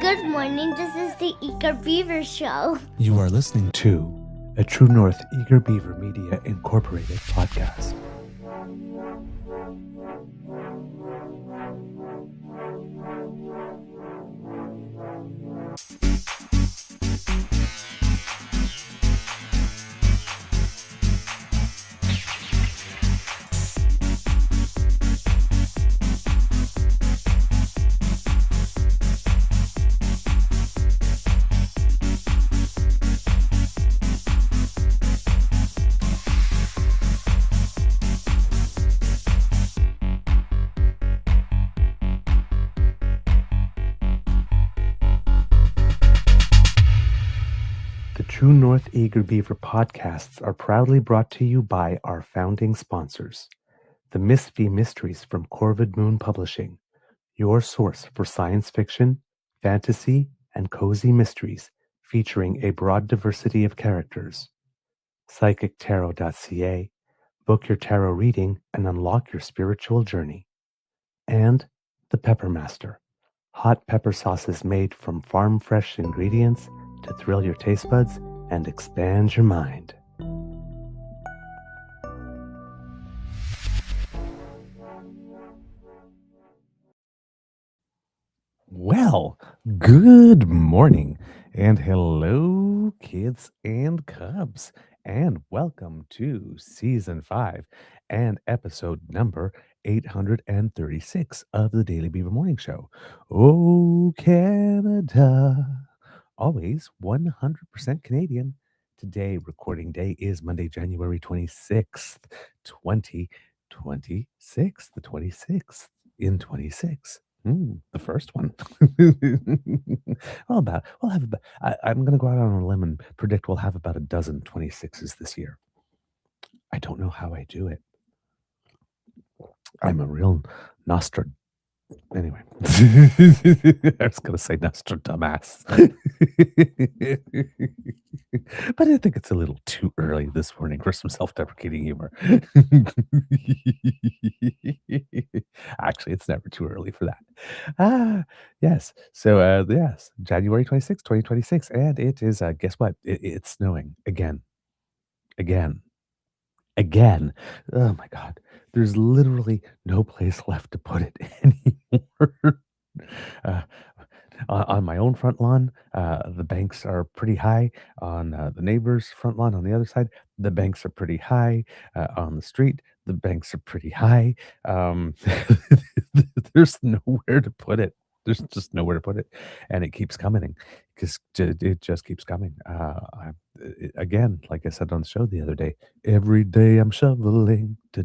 Good morning, this is the Eager Beaver Show. You are listening to a True North Eager Beaver Media Incorporated podcast. True North Eager Beaver podcasts are proudly brought to you by our founding sponsors, the Miss V Mysteries from Corvid Moon Publishing, your source for science fiction, fantasy, and cozy mysteries featuring a broad diversity of characters. PsychicTarot.ca, book your tarot reading and unlock your spiritual journey. And the Pepper Master, hot pepper sauces made from farm-fresh ingredients to thrill your taste buds and expand your mind. Well, good morning and hello, kids and cubs, and welcome to Season 5 and episode number 836 of the Daily Beaver Morning Show. Oh, Canada! Always 100% Canadian. Today, recording day is Monday, January 26th, 2026. The 26th in 26. The first one. I'm going to go out on a limb and predict we'll have about a dozen 26s this year. I don't know how I do it. I'm a real Nostradamus. Anyway, I was going to say Nostradamus. But I think it's a little too early this morning for some self-deprecating humor. Actually, it's never too early for that. Yes. So, yes, January 26th, 2026. And it is, guess what? It's snowing again. Again. Oh my God. There's literally no place left to put it anymore. On my own front lawn, the banks are pretty high. On the neighbor's front lawn on the other side, the banks are pretty high. On the street, the banks are pretty high. There's nowhere to put it. There's just nowhere to put it. And it keeps coming because it just keeps coming. Again, like I said on the show the other day, every day I'm shoveling. I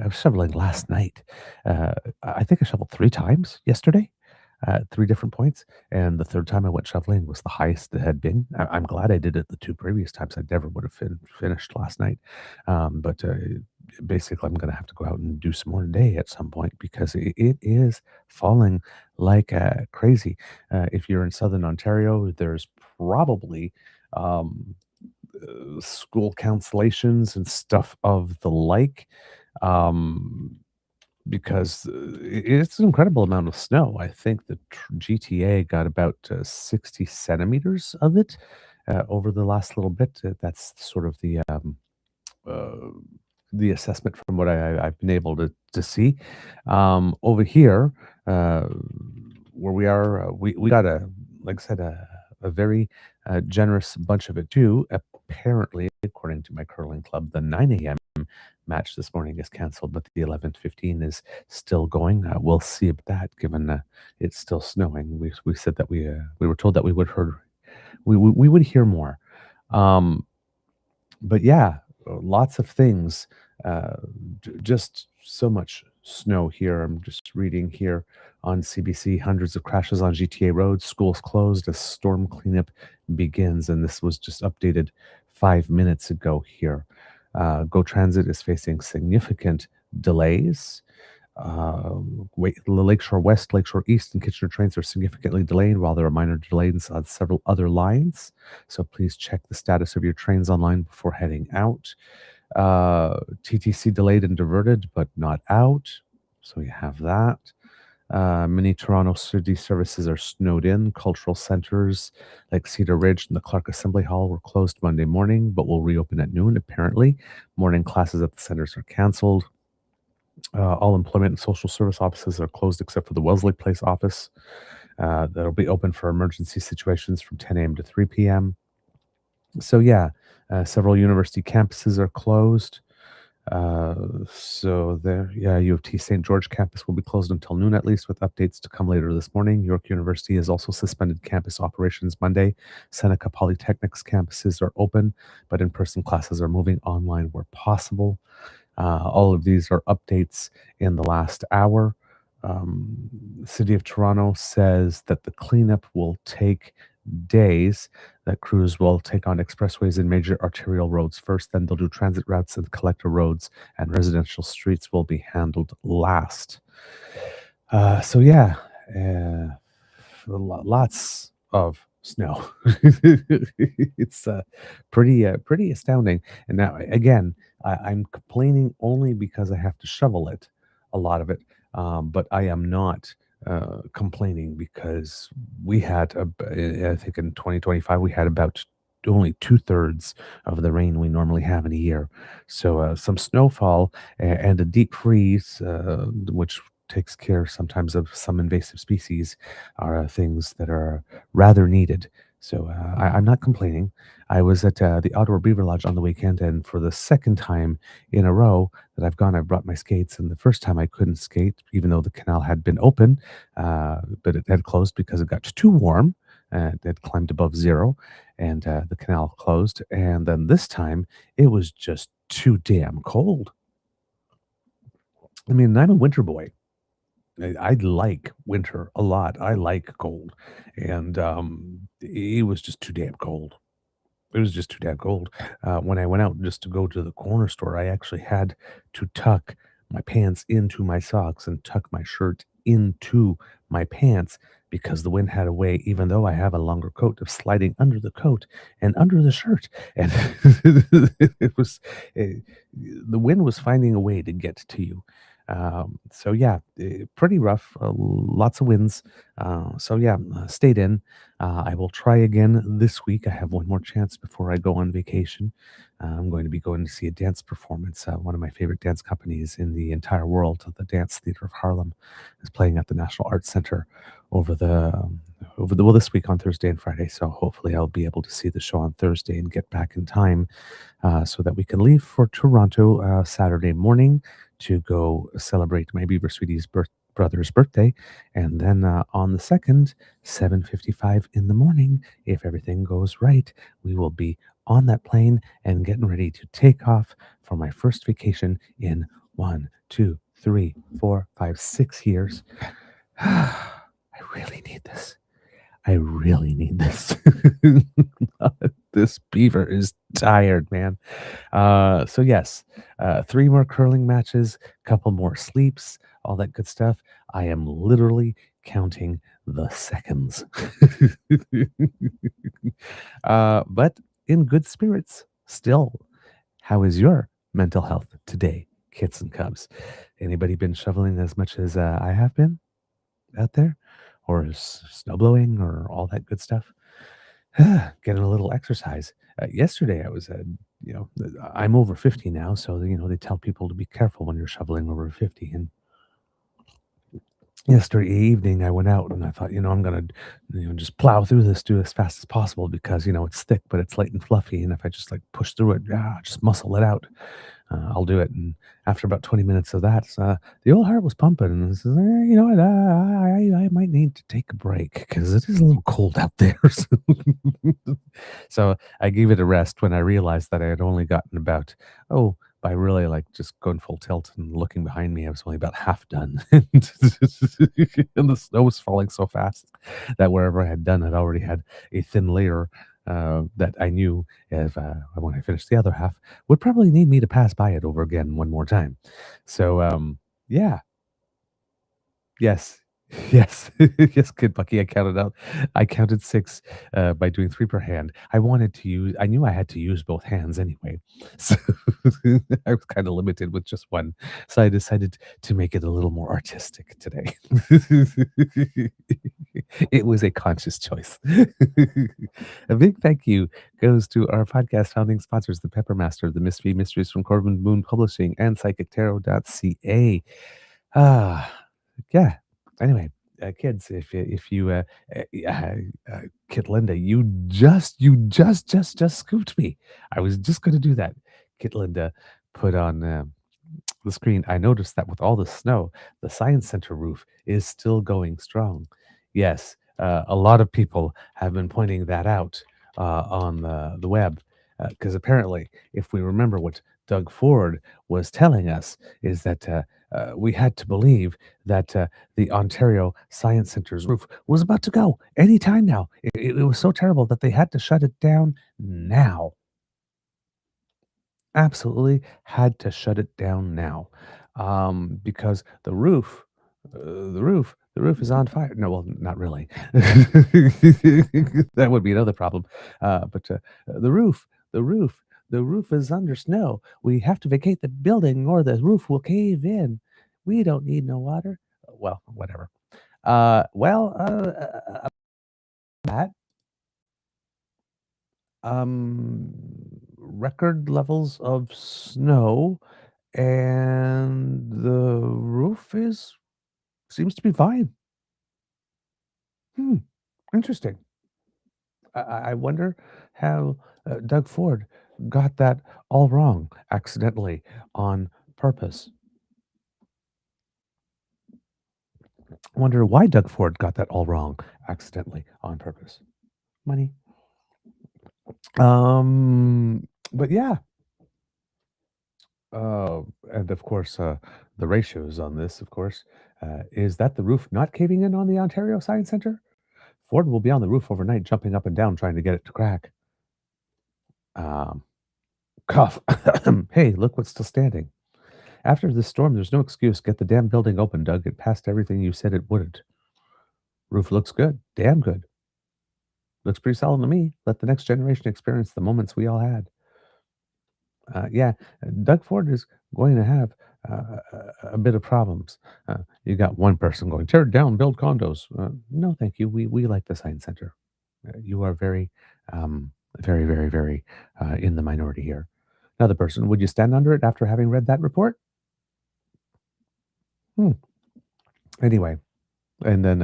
was shoveling last night. I think I shoveled 3 times yesterday, 3 different points, and the 3rd time I went shoveling was the highest it had been. I'm glad I did it the 2 previous times. I never would have finished last night. But basically, I'm going to have to go out and do some more today at some point because it is falling like crazy. If you're in Southern Ontario, there's probably school cancellations and stuff of the like. Because it's an incredible amount of snow. I think the GTA got about 60 centimeters of it over the last little bit. That's sort of the assessment from what I've been able to see. Over here, where we are, we got like I said, a very generous bunch of it too. Apparently, according to my curling club, the 9 a.m. match this morning is canceled, but the 11:15 is still going. We'll see about that, given it's still snowing. We said that we were told that we would hear more. But yeah, lots of things. Just so much snow here. I'm just reading here on CBC, hundreds of crashes on GTA roads, schools closed as storm cleanup begins. And this was just updated 5 minutes ago here. Go Transit is facing significant delays. The Lakeshore West, Lakeshore East, and Kitchener trains are significantly delayed, while there are minor delays on several other lines. So please check the status of your trains online before heading out. TTC delayed and diverted, but not out. So you have that. Many Toronto city services are snowed in. Cultural centers like Cedar Ridge and the Clark Assembly Hall were closed Monday morning, but will reopen at noon, apparently. Morning classes at the centers are canceled. All employment and social service offices are closed except for the Wellesley Place office. That'll be open for emergency situations from 10 a.m. to 3 p.m. So, yeah, several university campuses are closed. So there, yeah, U of T St. George campus will be closed until noon at least, with updates to come later this morning. York University has also suspended campus operations Monday. Seneca Polytechnic's campuses are open, but in-person classes are moving online where possible. All of these are updates in the last hour. The City of Toronto says that the cleanup will take days, that crews will take on expressways and major arterial roads first, then they'll do transit routes and collector roads, and residential streets will be handled last. So yeah, lots of snow. It's pretty astounding. And now again, I'm complaining only because I have to shovel it, a lot of it. But I am not complaining because we had, I think in 2025, we had about only two-thirds of the rain we normally have in a year. So some snowfall and a deep freeze, which takes care sometimes of some invasive species, are things that are rather needed. So I'm not complaining. I was at the Outdoor Beaver Lodge on the weekend, and for the second time in a row that I've gone, I brought my skates. And the first time I couldn't skate, even though the canal had been open, but it had closed because it got too warm. It had climbed above zero, and the canal closed. And then this time, it was just too damn cold. I mean, I'm a winter boy. I like winter a lot. I like cold, and it was just too damn cold. It was just too damn cold. When I went out just to go to the corner store, I actually had to tuck my pants into my socks and tuck my shirt into my pants because the wind had a way, even though I have a longer coat, of sliding under the coat and under the shirt. And it was, the wind was finding a way to get to you. So yeah, pretty rough. Lots of winds. So yeah, stayed in. I will try again this week. I have one more chance before I go on vacation. I'm going to be going to see a dance performance. One of my favorite dance companies in the entire world, the Dance Theater of Harlem, is playing at the National Arts Center over well, this week on Thursday and Friday. So hopefully I'll be able to see the show on Thursday and get back in time so that we can leave for Toronto Saturday morning to go celebrate my Beaver Sweetie's brother's birthday. And then on the 2nd, 7:55 in the morning, if everything goes right, we will be on that plane and getting ready to take off for my first vacation in 1, 2, 3, 4, 5, 6 years. I really need this. I really need this. This beaver is tired, man. So yes, 3 more curling matches, couple more sleeps, all that good stuff. I am literally counting the seconds. But in good spirits still. How is your mental health today, kits and cubs? Anybody been shoveling as much as I have been out there? Or snow blowing or all that good stuff? Getting a little exercise. Yesterday, I was, I'm over 50 now, so they tell people to be careful when you're shoveling over 50. And yesterday evening, I went out and I thought, I'm gonna, just plow through this, do as fast as possible because it's thick, but it's light and fluffy. And if I just like push through it, just muscle it out. I'll do it. And after about 20 minutes of that, the old heart was pumping. And I says, you know what? I might need to take a break because it is a little cold out there. So I gave it a rest when I realized that I had only gotten about, by really like just going full tilt and looking behind me, I was only about half done. And the snow was falling so fast that wherever I had done, I'd already had a thin layer that I knew if when I finished the other half would probably need me to pass by it over again one more time. So yeah, yes, Yes, yes, Kid Bucky. I counted 6 by doing 3 per hand. I knew I had to use both hands anyway. So I was kind of limited with just one. So I decided to make it a little more artistic today. It was a conscious choice. A big thank you goes to our podcast founding sponsors, the Pepper Master, the Mystery Mysteries from Corbin Moon Publishing, and psychictarot.ca. Ah, yeah. Anyway, kids, if you Kit Linda, you just scooped me. I was just going to do that. Kit Linda put on the screen. I noticed that with all the snow, the science center roof is still going strong. Yes, a lot of people have been pointing that out on the web because apparently, if we remember what Doug Ford was telling us, is that we had to believe that the Ontario Science Center's roof was about to go any time now. It was so terrible that they had to shut it down now. Absolutely had to shut it down now, because the roof is on fire. No, well, not really. That would be another problem. But the roof, the roof, the roof is under snow. We have to vacate the building, or the roof will cave in. We don't need no water. Well, whatever. That um, record levels of snow, and the roof is seems to be fine. Hmm, interesting. I wonder how Doug Ford got that all wrong accidentally on purpose. I wonder why Doug Ford got that all wrong accidentally on purpose. Money. But yeah, uh, and of course, the ratios on this, of course, is that the roof not caving in on the Ontario Science Center? Ford will be on the roof overnight, jumping up and down, trying to get it to crack. Um, Cough. Hey, look what's still standing. After this storm, there's no excuse. Get the damn building open, Doug. It passed everything you said it wouldn't. Roof looks good. Damn good. Looks pretty solid to me. Let the next generation experience the moments we all had. Yeah, Doug Ford is going to have a bit of problems. You got one person going, tear it down, build condos. No, thank you. We like the Science Center. You are very, very, very, very in the minority here. Another person, would you stand under it after having read that report? Hmm. Anyway, and then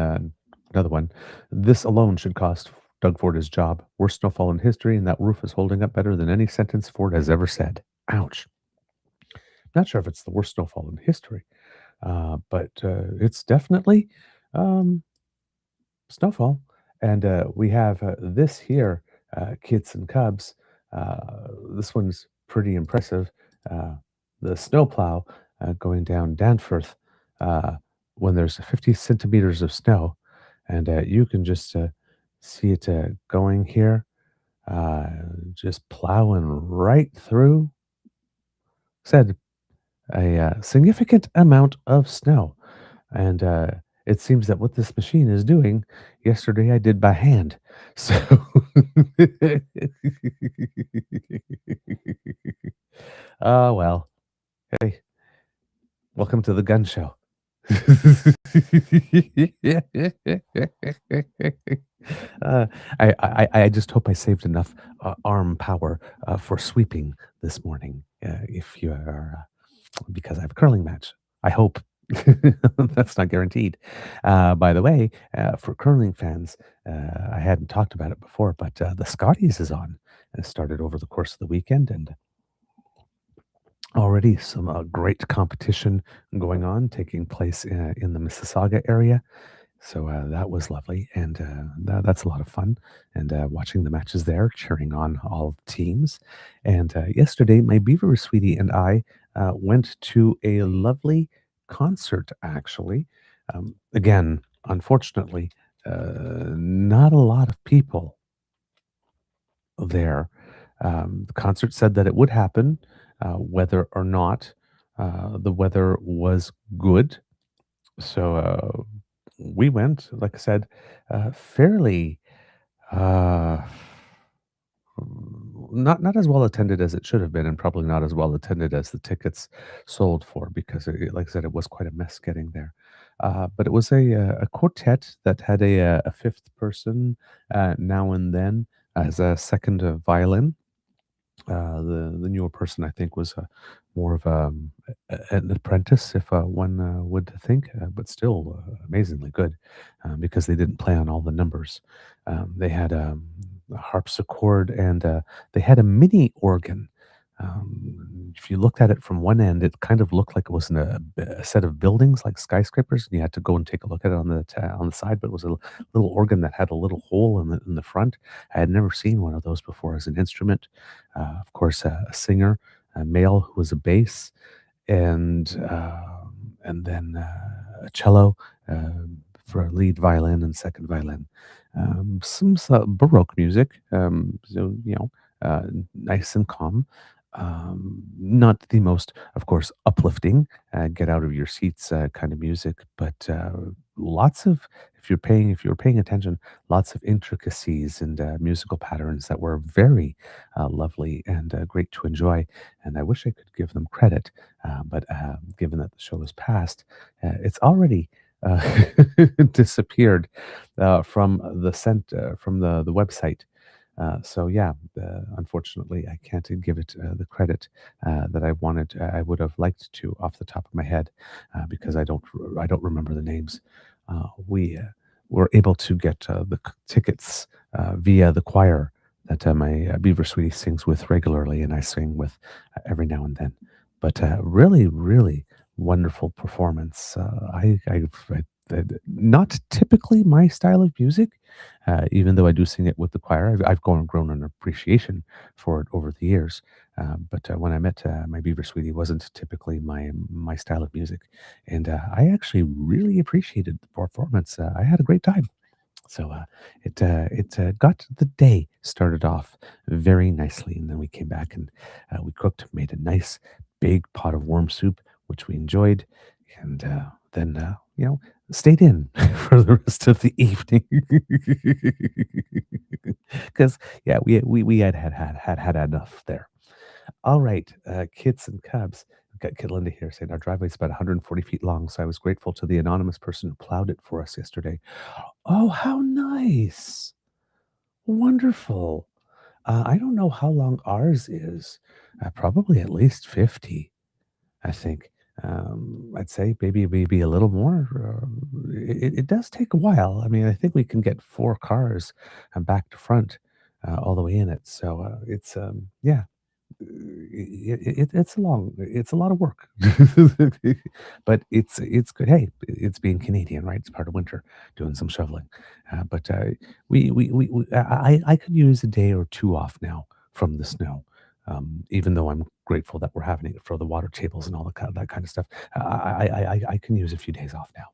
another one. This alone should cost Doug Ford his job. Worst snowfall in history, and that roof is holding up better than any sentence Ford has ever said. Ouch. Not sure if it's the worst snowfall in history, but it's definitely um, snowfall. And we have this here, kids and cubs. This one's pretty impressive. Uh, the snowplow going down Danforth uh, when there's 50 centimeters of snow, and you can just see it going here, uh, just plowing right through. Said a significant amount of snow. And it seems that what this machine is doing, yesterday I did by hand. So, oh, well. Hey, welcome to the gun show. uh, I just hope I saved enough arm power for sweeping this morning. If you are because I have a curling match. I hope. That's not guaranteed. By the way, for curling fans, I hadn't talked about it before, but the Scotties is on. It started over the course of the weekend, and already some great competition going on, taking place in the Mississauga area. So that was lovely, and that's a lot of fun. And watching the matches there, cheering on all teams. And yesterday, my Beaver sweetie and I went to a lovely concert. Actually, again, unfortunately, not a lot of people there. The concert said that it would happen, whether or not the weather was good. So we went, like I said, fairly uh, not as well attended as it should have been, and probably not as well attended as the tickets sold for, because like I said, it was quite a mess getting there. But it was a quartet that had a fifth person now and then as a second violin. The newer person, I think, was more of an apprentice, if one would think, but still amazingly good, because they didn't play on all the numbers. They had a harpsichord, and they had a mini organ. If you looked at it from one end, it kind of looked like it was in a set of buildings, like skyscrapers, and you had to go and take a look at it on the side. But it was a little organ that had a little hole in the front. I had never seen one of those before as an instrument. Of course, a singer, a male who was a bass, and then a cello for lead violin and second violin. Some baroque music, so nice and calm. Not the most, of course, uplifting, get out of your seats kind of music, but lots of, if you were paying attention, lots of intricacies and musical patterns that were very lovely and great to enjoy. And I wish I could give them credit, but given that the show is past, it's already disappeared from the website. So yeah, unfortunately, I can't give it the credit that I wanted. I would have liked to, off the top of my head, because I don't remember the names. We were able to get tickets via the choir that my Beaver sweetie sings with regularly, and I sing with every now and then. But really, really wonderful performance. Not typically my style of music, even though I do sing it with the choir. I've grown an appreciation for it over the years. But when I met my Beaver sweetie, wasn't typically my style of music, and I actually really appreciated the performance. I had a great time. So it got the day started off very nicely, and then we came back and we cooked, made a nice big pot of worm soup, which we enjoyed, and then stayed in for the rest of the evening because yeah, we had enough there. All right, kids and cubs. We've got Kid Linda here saying our driveway is about 140 feet long, so I was grateful to the anonymous person who plowed it for us yesterday. Oh, how nice! Wonderful. I don't know how long ours is. Probably at least 50, I think. I'd say maybe a little more. It does take a while. I mean, I think we can get four cars back to front all the way in it. So yeah, it's a lot of work, but it's good. Hey, it's being Canadian, right? It's part of winter, doing some shoveling. But I could use a day or two off now from the snow. Even though I'm grateful that we're having it for the water tables and all that kind of stuff, I can use a few days off now.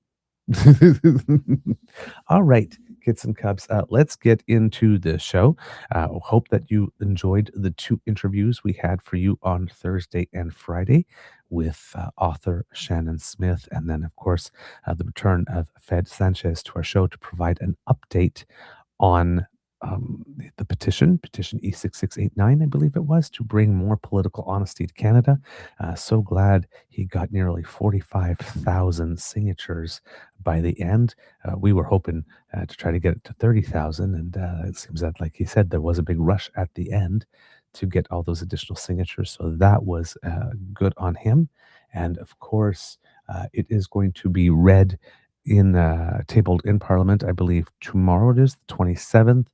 All right, kids and cubs, let's get into the show. Hope that you enjoyed the two interviews we had for you on Thursday and Friday with author Shannon Smith, and then, of course, the return of Fed Sanchez to our show to provide an update on the petition E6689, I believe it was, to bring more political honesty to Canada. So glad he got nearly 45,000 signatures by the end. We were hoping to try to get it to 30,000, and it seems that, like he said, there was a big rush at the end to get all those additional signatures. So that was good on him. And of course, it is going to be read tabled in Parliament, I believe tomorrow it is, the 27th,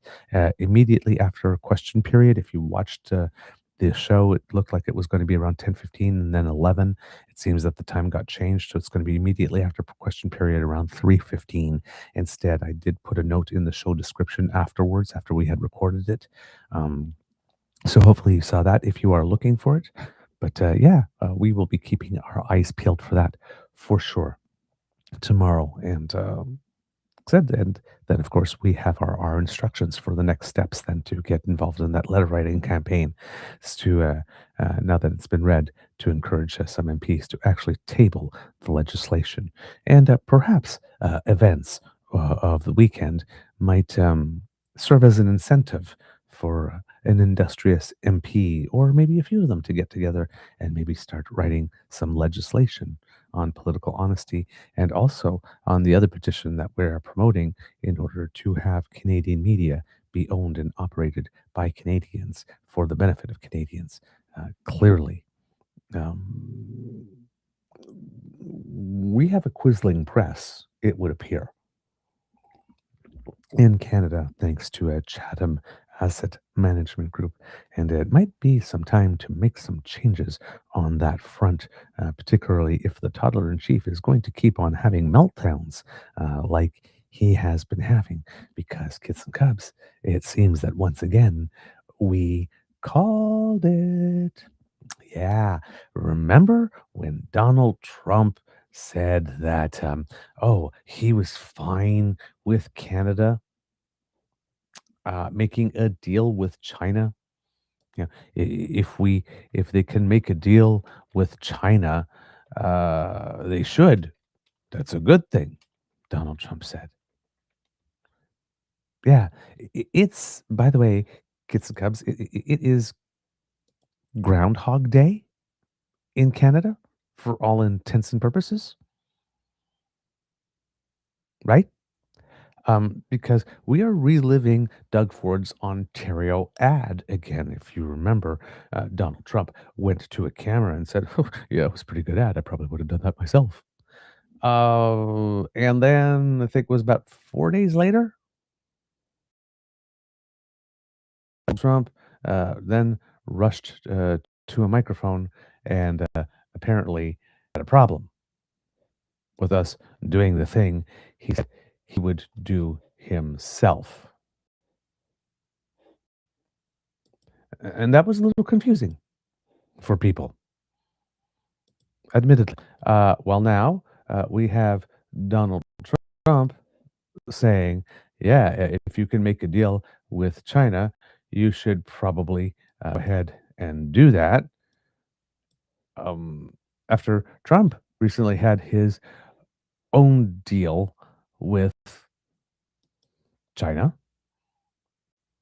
immediately after a question period. If you watched the show, it looked like it was going to be around 10:15 and then 11. It seems that the time got changed, so it's going to be immediately after question period around 3:15. Instead, I did put a note in the show description afterwards, after we had recorded it. So hopefully you saw that if you are looking for it. But we will be keeping our eyes peeled for that for sure tomorrow. And said. And then, of course, we have our instructions for the next steps then to get involved in that letter writing campaign. Is to, now that it's been read, to encourage some MPs to actually table the legislation. And perhaps events of the weekend might serve as an incentive for an industrious MP, or maybe a few of them, to get together and maybe start writing some legislation on political honesty, and also on the other petition that we're promoting in order to have Canadian media be owned and operated by Canadians for the benefit of Canadians. Clearly, um, we have a quisling press, it would appear, in Canada, thanks to a Chatham Asset Management Group. And it might be some time to make some changes on that front, particularly if the toddler in chief is going to keep on having meltdowns like he has been having. Because, kids and cubs, it seems that once again, we called it. Yeah. Remember when Donald Trump said that, oh, he was fine with Canada making a deal with China? Yeah. If they can make a deal with China, they should. That's a good thing, Donald Trump said. Yeah. It's, by the way, kids and cubs, it is Groundhog Day in Canada for all intents and purposes, right? Because we are reliving Doug Ford's Ontario ad again. If you remember, Donald Trump went to a camera and said, "Oh, yeah, it was a pretty good ad. I probably would have done that myself." And then I think it was about 4 days later, Trump then rushed to a microphone and apparently had a problem with us doing the thing he said he would do himself. And that was a little confusing for people, admittedly. Well, now we have Donald Trump saying, yeah, if you can make a deal with China, you should probably go ahead and do that. Um, After Trump recently had his own deal with China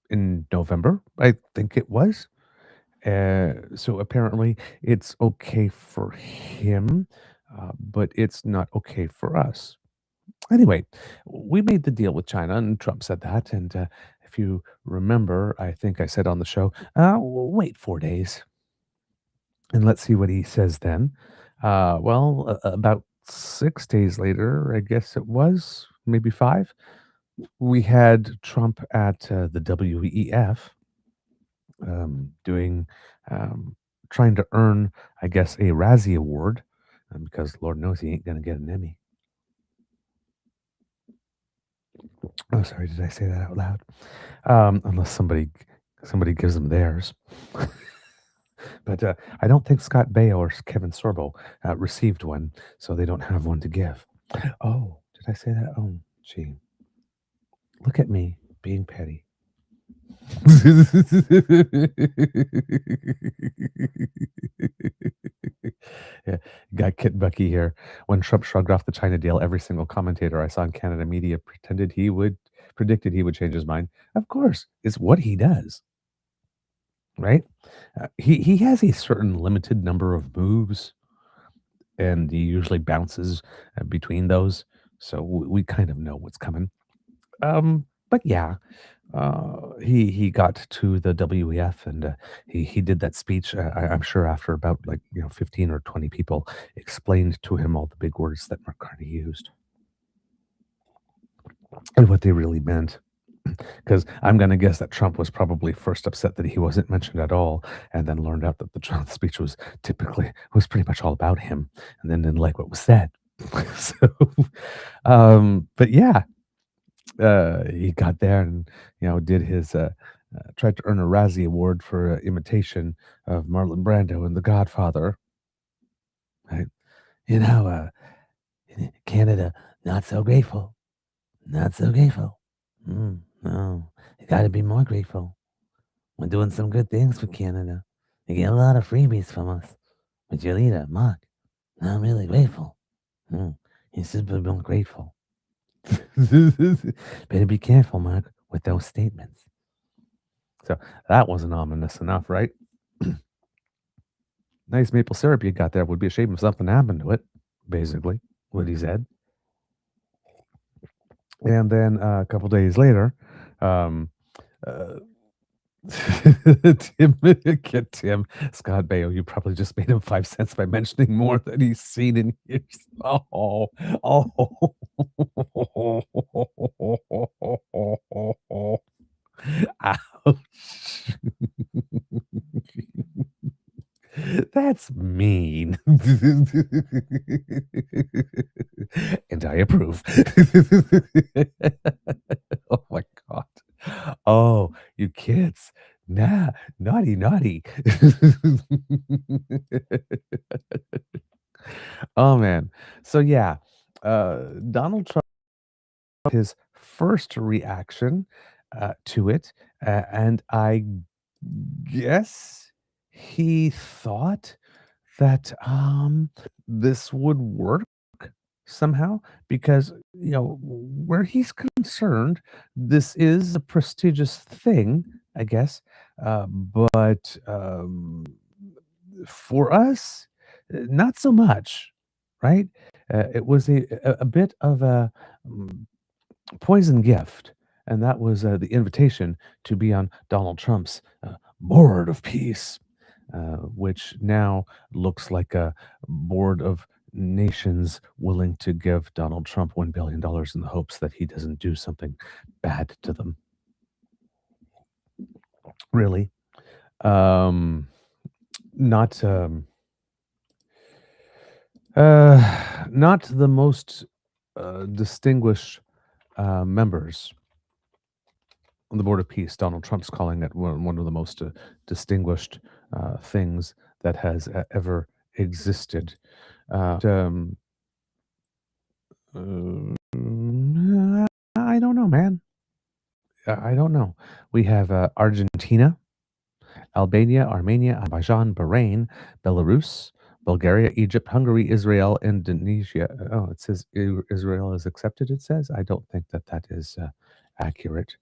in November, I think it was. So apparently it's okay for him, but it's not okay for us. Anyway, we made the deal with China, and Trump said that. And if you remember, I think I said on the show, wait 4 days and let's see what he says then. About 6 days later, I guess it was, maybe five, we had Trump at the WEF doing, um, trying to earn, I guess, a Razzie Award because Lord knows he ain't going to get an Emmy. Oh, sorry, did I say that out loud? Unless somebody gives them theirs. But I don't think Scott Baio or Kevin Sorbo received one, so they don't have one to give. Oh, did I say that? Oh, gee. Look at me being petty. Yeah, got Kit Bucky here. When Trump shrugged off the China deal, every single commentator I saw in Canada media predicted he would change his mind. Of course, it's what he does, right? He has a certain limited number of moves, and he usually bounces between those, so we kind of know what's coming. But yeah, he got to the WEF and he did that speech. I'm sure after about 15 or 20 people explained to him all the big words that Mark Carney used and what they really meant. Because I'm going to guess that Trump was probably first upset that he wasn't mentioned at all, and then learned out that the Trump speech was pretty much all about him, and then didn't like what was said. So, but yeah, he got there and did his tried to earn a Razzie Award for imitation of Marlon Brando in The Godfather. Right? You know, Canada not so grateful. Not so grateful. No, you gotta be more grateful. We're doing some good things for Canada. You get a lot of freebies from us. But your leader, Mark, not really grateful. You should be more grateful. Better be careful, Mark, with those statements. So that wasn't ominous enough, right? Nice maple syrup you got there. Would be a shame if something happened to it, basically, what he said. And then a couple days later, um, Tim Scott Baio, you probably just made him 5 cents by mentioning more than he's seen in years. Oh, ouch. That's mean. And I approve. Oh my God. Oh, you kids. Nah, naughty. Oh man. So yeah, Donald Trump, his first reaction to it, and I guess he thought that this would work somehow because where he's concerned, this is a prestigious thing, I guess, but for us, not so much, right? It was a bit of a mm, poison gift, and that was the invitation to be on Donald Trump's board of peace, which now looks like a board of nations willing to give Donald Trump $1 billion in the hopes that he doesn't do something bad to them. Really. Not not the most distinguished members on the Board of Peace. Donald Trump's calling it one of the most distinguished things that has ever existed. I don't know, man. I don't know. We have Argentina, Albania, Armenia, Azerbaijan, Bahrain, Belarus, Bulgaria, Egypt, Hungary, Israel, Indonesia. Oh, it says Israel is accepted, it says. I don't think that is accurate.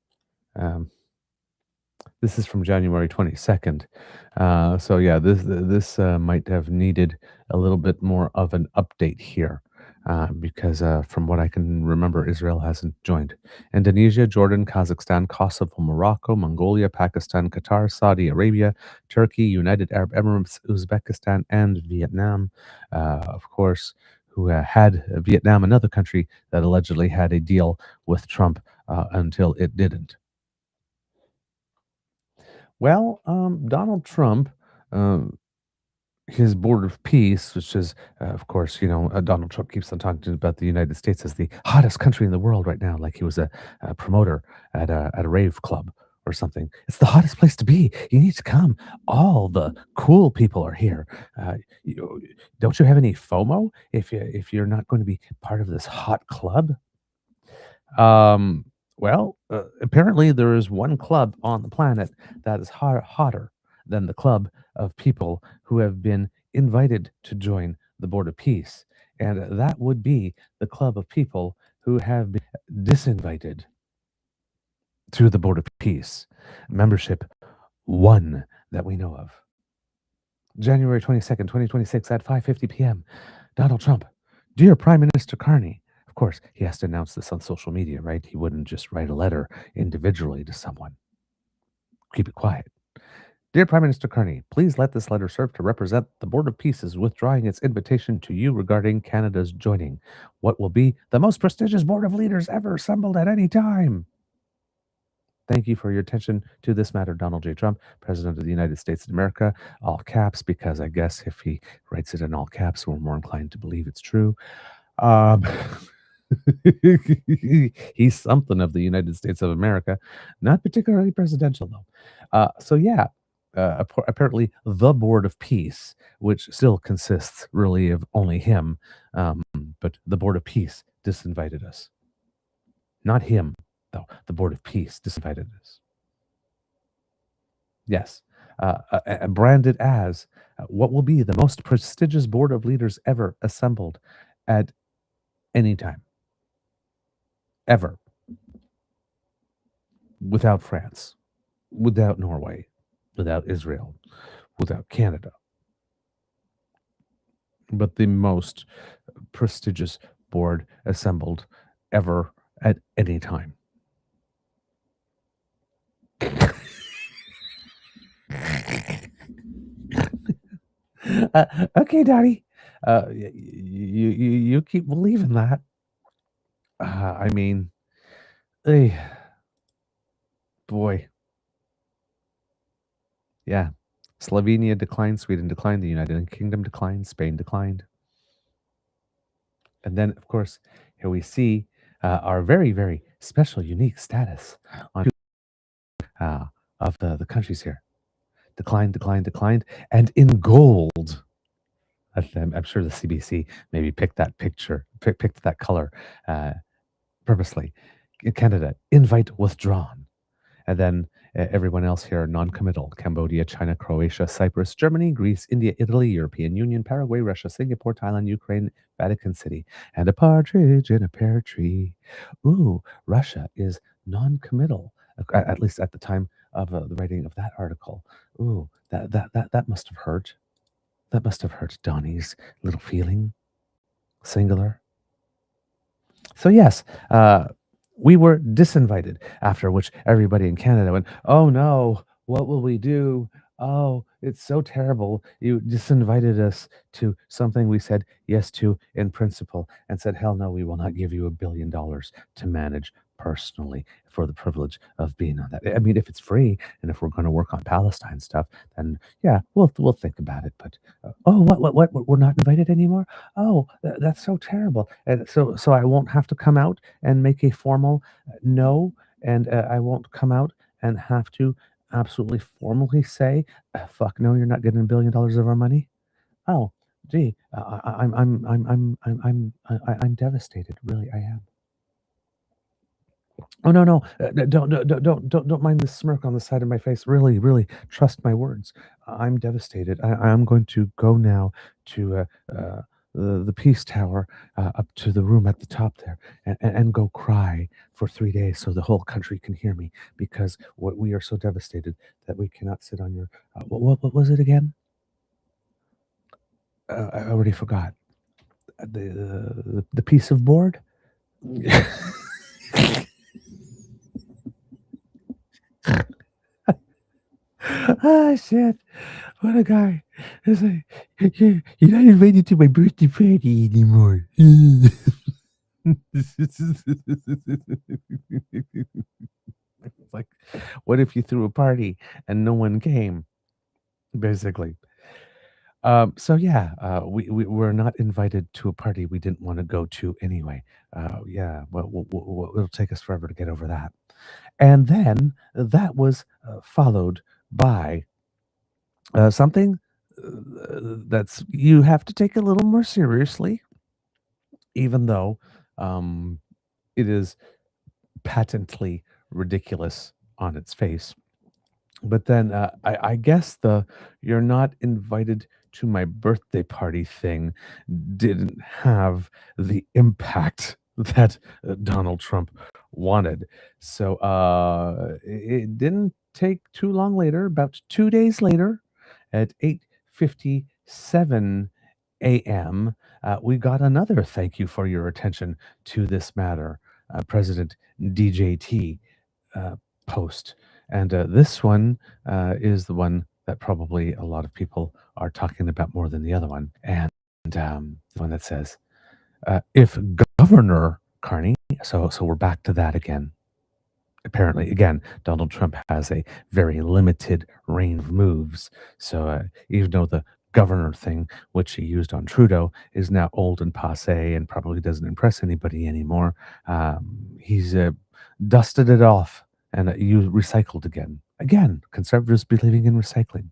This is from January 22nd. So yeah, this might have needed a little bit more of an update here. Because from what I can remember, Israel hasn't joined. Indonesia, Jordan, Kazakhstan, Kosovo, Morocco, Mongolia, Pakistan, Qatar, Saudi Arabia, Turkey, United Arab Emirates, Uzbekistan, and Vietnam. Of course, who had Vietnam, another country that allegedly had a deal with Trump until it didn't. Well, Donald Trump, his board of peace, which is, of course, Donald Trump keeps on talking about the United States as the hottest country in the world right now, like he was a promoter at a rave club or something. It's the hottest place to be. You need to come. All the cool people are here. Don't you have any FOMO if you're not going to be part of this hot club? Well, apparently there is one club on the planet that is hotter than the club of people who have been invited to join the Board of Peace. And that would be the club of people who have been disinvited to the Board of Peace. Membership 1 that we know of. January 22nd, 2026 at 5:50 p.m. Donald Trump, dear Prime Minister Carney. Of course, he has to announce this on social media, right? He wouldn't just write a letter individually to someone. Keep it quiet. Dear Prime Minister Carney, please let this letter serve to represent the Board of Peace is withdrawing its invitation to you regarding Canada's joining what will be the most prestigious board of leaders ever assembled at any time. Thank you for your attention to this matter, Donald J. Trump, President of the United States of America, all caps, because I guess if he writes it in all caps, we're more inclined to believe it's true. He's something of the United States of America, not particularly presidential, though. So yeah, apparently the Board of Peace, which still consists really of only him, but the Board of Peace disinvited us. Not him, though. The Board of Peace disinvited us. Yes. Branded as what will be the most prestigious board of leaders ever assembled at any time. Ever. Without France, without Norway, without Israel, without Canada. But the most prestigious board assembled ever at any time. Okay, Daddy. You keep believing that. I mean, boy. Yeah. Slovenia declined, Sweden declined, the United Kingdom declined, Spain declined. And then, of course, here we see our very, very special, unique status on of the countries here. Declined, declined, declined, and in gold. I'm sure the CBC maybe picked that picture, picked that color purposely. Canada, invite withdrawn. And then everyone else here, non-committal. Cambodia, China, Croatia, Cyprus, Germany, Greece, India, Italy, European Union, Paraguay, Russia, Singapore, Thailand, Ukraine, Vatican City, and a partridge in a pear tree. Ooh, Russia is non-committal, at least at the time of the writing of that article. Ooh, that must have hurt. That must have hurt Donnie's little feeling. Singular. So yes, we were disinvited, after which everybody in Canada went, "Oh no, what will we do? Oh, it's so terrible. You disinvited us to something we said yes to in principle and said, hell no, we will not give you $1 billion to manage personally for the privilege of being on that." I mean, if it's free and if we're going to work on Palestine stuff, then yeah, we'll think about it. But what? We're not invited anymore? Oh, that's so terrible. And so I won't have to come out and make a formal no, and I won't come out and have to absolutely formally say, "Fuck no, you're not getting $1 billion of our money." Oh, gee, I'm devastated. Really, I am. Oh no, no, don't mind the smirk on the side of my face. Really, really, trust my words. I'm devastated. I'm going to go now to the Peace Tower, up to the room at the top there, and go cry for 3 days so the whole country can hear me, because we are so devastated that we cannot sit on your what was it again? I already forgot. The piece of board. Ah, shit. What a guy. It's like, you're not invited to my birthday party anymore. It's like, what if you threw a party and no one came? Basically. So yeah, we were not invited to a party we didn't want to go to anyway. Yeah, well, it'll take us forever to get over that. And then that was followed by something that's you have to take a little more seriously, even though it is patently ridiculous on its face. But then I guess the "you're not invited to my birthday party" thing didn't have the impact that Donald Trump wanted. So it didn't take too long later, about 2 days later, at 8:57 a.m., we got another "thank you for your attention to this matter, President DJT" post. And this one is the one that probably a lot of people are talking about more than the other one. And the one that says, if Governor Carney, so we're back to that again. Apparently, again, Donald Trump has a very limited range of moves. So even though the governor thing, which he used on Trudeau, is now old and passe and probably doesn't impress anybody anymore, he's dusted it off and you recycled again. Again, conservatives believing in recycling.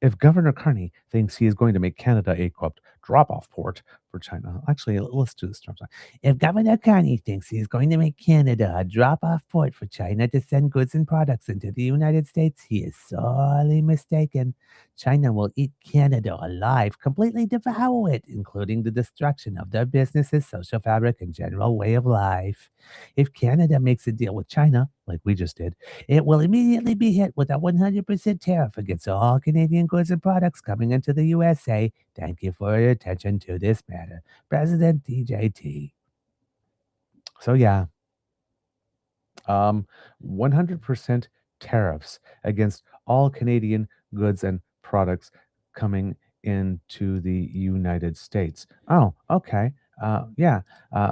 If Governor Carney thinks he is going to make Canada a, quote, drop-off port for China. Actually, let's do this Trump song. If Governor Carney thinks he's going to make Canada a drop-off port for China to send goods and products into the United States, he is sorely mistaken. China will eat Canada alive, completely devour it, including the destruction of their businesses, social fabric, and general way of life. If Canada makes a deal with China, like we just did, it will immediately be hit with a 100% tariff against all Canadian goods and products coming into the USA. Thank you for your attention to this matter. President DJT. So yeah, 100% tariffs against all Canadian goods and products coming into the United States. Oh, okay. Yeah.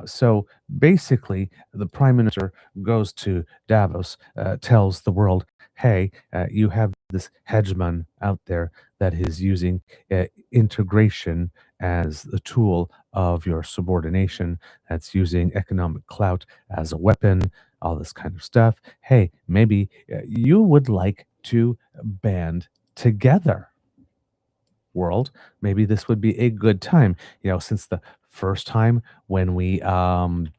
So basically, the prime minister goes to Davos, tells the world, hey, you have this hegemon out there that is using integration as the tool of your subordination, that's using economic clout as a weapon, all this kind of stuff. Hey, maybe you would like to band together, world. Maybe this would be a good time. Since the first time when we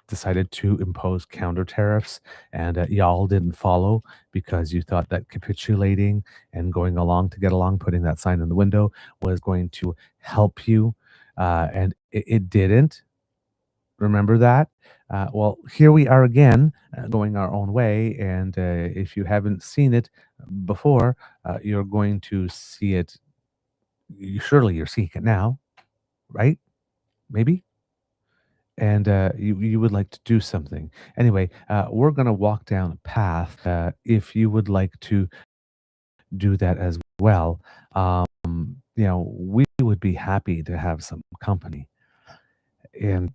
decided to impose counter tariffs and y'all didn't follow because you thought that capitulating and going along to get along, putting that sign in the window was going to help you. And it didn't. Remember that? Well, here we are again, going our own way. And if you haven't seen it before, you're going to see it. Surely you're seeing it now, right? Maybe. And you would like to do something. Anyway, we're going to walk down a path. If you would like to do that as well, we would be happy to have some company. And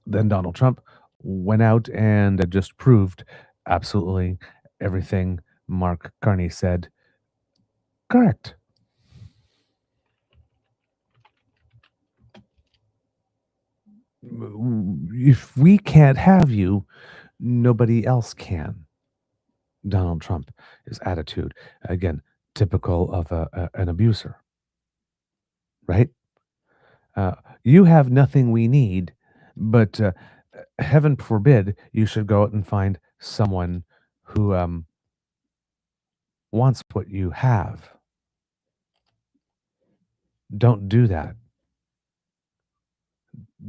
then Donald Trump went out and just proved absolutely everything Mark Carney said correct. If we can't have you, nobody else can. Donald Trump, his attitude, again, typical of an abuser, right? You have nothing we need, but heaven forbid you should go out and find someone who wants what you have. Don't do that.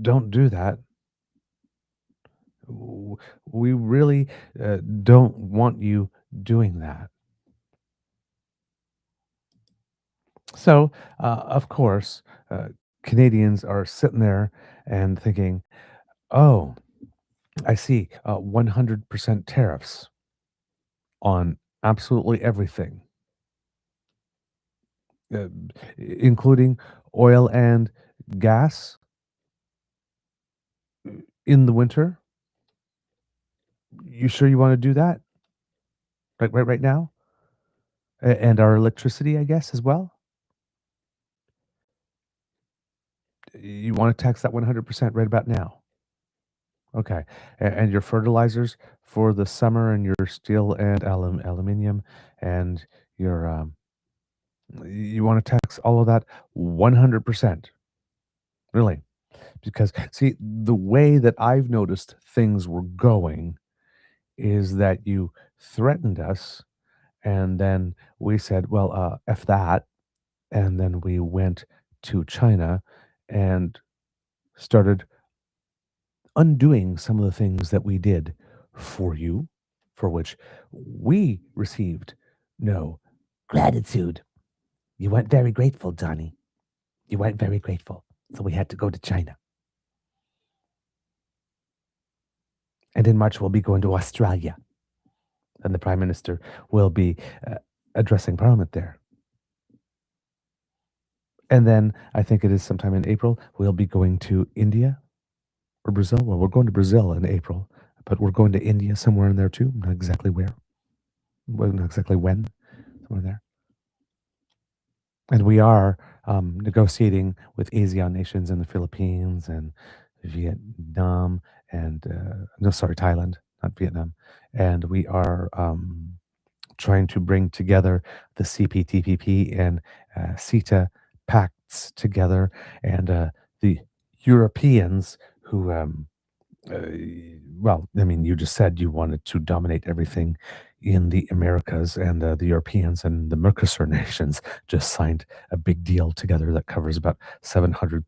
Don't do that. We really don't want you doing that. So, of course, Canadians are sitting there and thinking, oh, I see 100% tariffs on absolutely everything, uh, including oil and gas in the winter. You sure you want to do that? Right now? And our electricity, I guess, as well? You want to tax that 100% right about now? Okay. And your fertilizers for the summer and your steel and aluminum and your you want to tax all of that 100%. Really? Because see, the way that I've noticed things were going is that you threatened us and then we said, well, F that. And then we went to China and started undoing some of the things that we did for you, for which we received no Gratitude. You weren't very grateful, Johnny. You weren't very grateful. So we had to go to China. And in March, we'll be going to Australia. And the Prime Minister will be addressing Parliament there. And then I think it is sometime in April, we'll be going to India or Brazil. Well, we're going to Brazil in April, but we're going to India somewhere in there too. Not exactly where. Well, not exactly when. Somewhere there. And we are negotiating with ASEAN nations in the Philippines and Vietnam and, Thailand, not Vietnam. And we are trying to bring together the CPTPP and CETA pacts together and the Europeans who, well, I mean, you just said you wanted to dominate everything in the Americas, and the Europeans and the Mercosur nations just signed a big deal together that covers about 700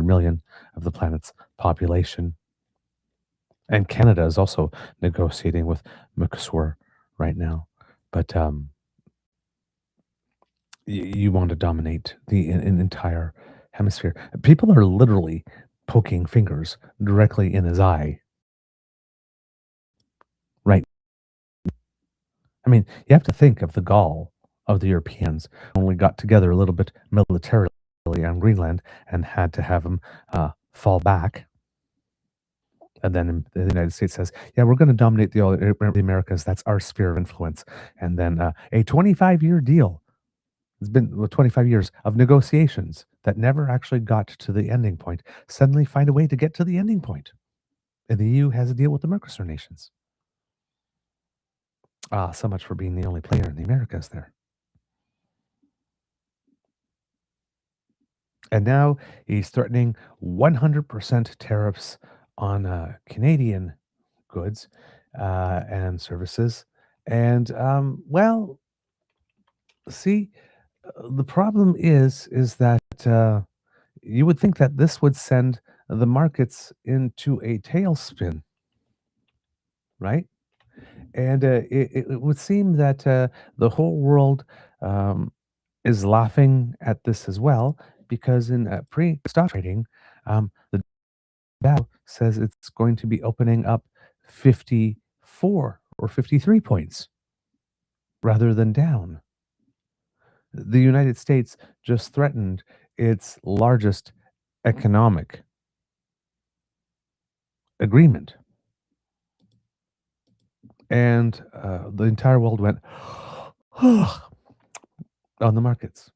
million of the planet's population. And Canada is also negotiating with Mercosur right now. But you want to dominate an entire hemisphere. People are literally poking fingers directly in his eye. Right. I mean, you have to think of the gall of the Europeans when we got together a little bit militarily on Greenland and had to have them fall back. And then the United States says, yeah, we're going to dominate the Americas. That's our sphere of influence. And then a 25-year deal. It's been 25 years of negotiations that never actually got to the ending point. Suddenly find a way to get to the ending point. And the EU has a deal with the Mercosur nations. So much for being the only player in the Americas there. And now he's threatening 100% tariffs on Canadian goods and services. And, well, see, the problem is that you would think that this would send the markets into a tailspin, right? And it would seem that the whole world is laughing at this as well, because in pre-stock trading, the Dow says it's going to be opening up 54 or 53 points rather than down. The United States just threatened its largest economic agreement. And the entire world went on the markets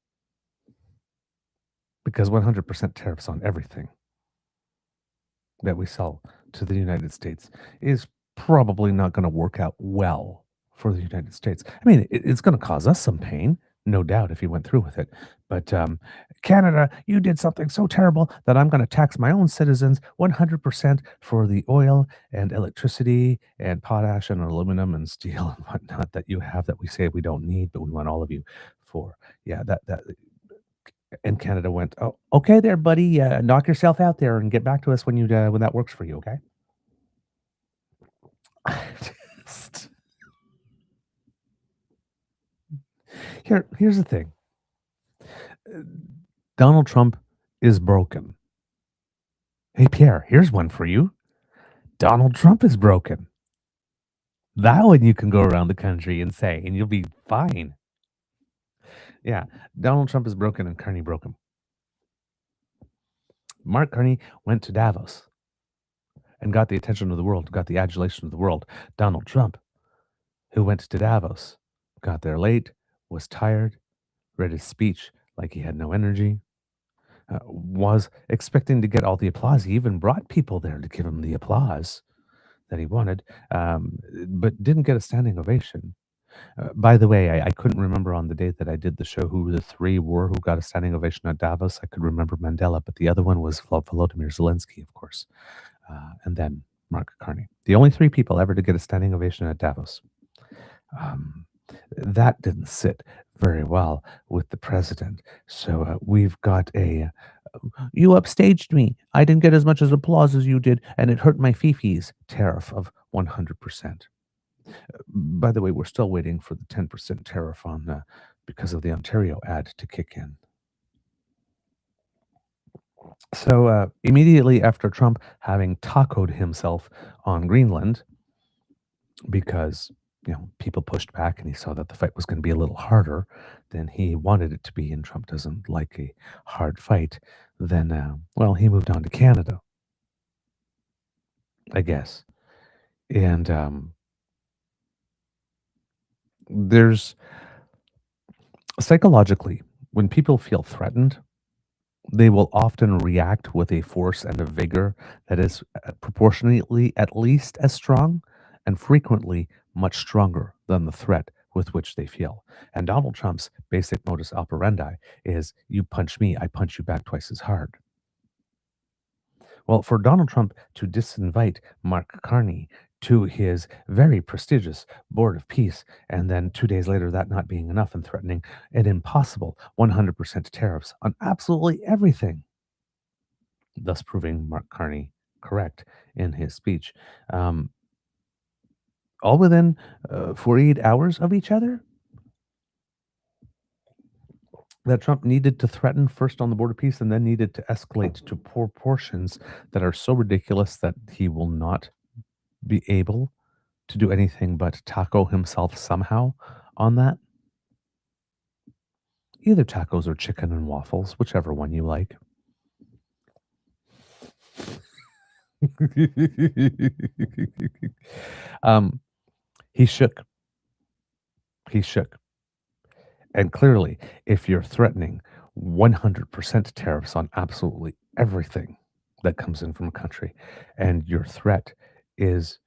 because 100% tariffs on everything that we sell to the United States is probably not going to work out well for the United States. I mean, it's going to cause us some pain, no doubt, if you went through with it. But Canada, you did something so terrible that I'm going to tax my own citizens 100% for the oil and electricity and potash and aluminum and steel and whatnot that you have that we say we don't need, but we want all of you for. Yeah, that. And Canada went, oh, okay, there, buddy. Knock yourself out there and get back to us when when that works for you. Okay. Just... Here's the thing. Donald Trump is broken. Hey, Pierre, here's one for you. Donald Trump is broken. That one you can go around the country and say, and you'll be fine. Yeah, Donald Trump is broken and Carney broke him. Mark Carney went to Davos and got the attention of the world, got the adulation of the world. Donald Trump, who went to Davos, got there late, was tired, read his speech like he had no energy, was expecting to get all the applause. He even brought people there to give him the applause that he wanted, but didn't get a standing ovation. By the way, I couldn't remember on the day that I did the show who the three were who got a standing ovation at Davos. I could remember Mandela, but the other one was Volodymyr Zelensky, of course, and then Mark Carney. The only three people ever to get a standing ovation at Davos. That didn't sit very well with the president. So we've got you upstaged me. I didn't get as much as applause as you did, and it hurt my fifis tariff of 100%. By the way, we're still waiting for the 10% tariff on because of the Ontario ad to kick in. So immediately after Trump having tacoed himself on Greenland, because people pushed back and he saw that the fight was going to be a little harder than he wanted it to be, and Trump doesn't like a hard fight, then, well, he moved on to Canada, I guess. And there's psychologically, when people feel threatened, they will often react with a force and a vigor that is proportionately at least as strong and frequently much stronger than the threat with which they feel. And Donald Trump's basic modus operandi is you punch me, I punch you back twice as hard. Well, for Donald Trump to disinvite Mark Carney to his very prestigious Board of Peace, and then 2 days later, that not being enough and threatening an impossible 100% tariffs on absolutely everything, thus proving Mark Carney correct in his speech, all within 48 hours of each other, that Trump needed to threaten first on the border peace and then needed to escalate to proportions that are so ridiculous that he will not be able to do anything but taco himself somehow on that. Either tacos or chicken and waffles, whichever one you like. He shook. He shook. And clearly, if you're threatening 100% tariffs on absolutely everything that comes in from a country, and your threat is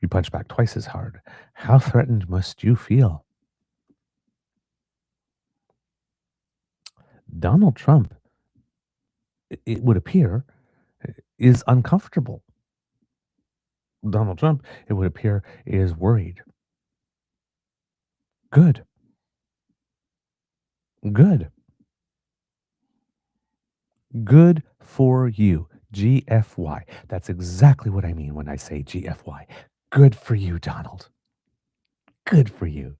you punch back twice as hard, how threatened must you feel? Donald Trump, it would appear, is uncomfortable. Donald Trump, it would appear, is worried. Good. Good. Good for you. GFY. That's exactly what I mean when I say GFY. Good for you, Donald. Good for you.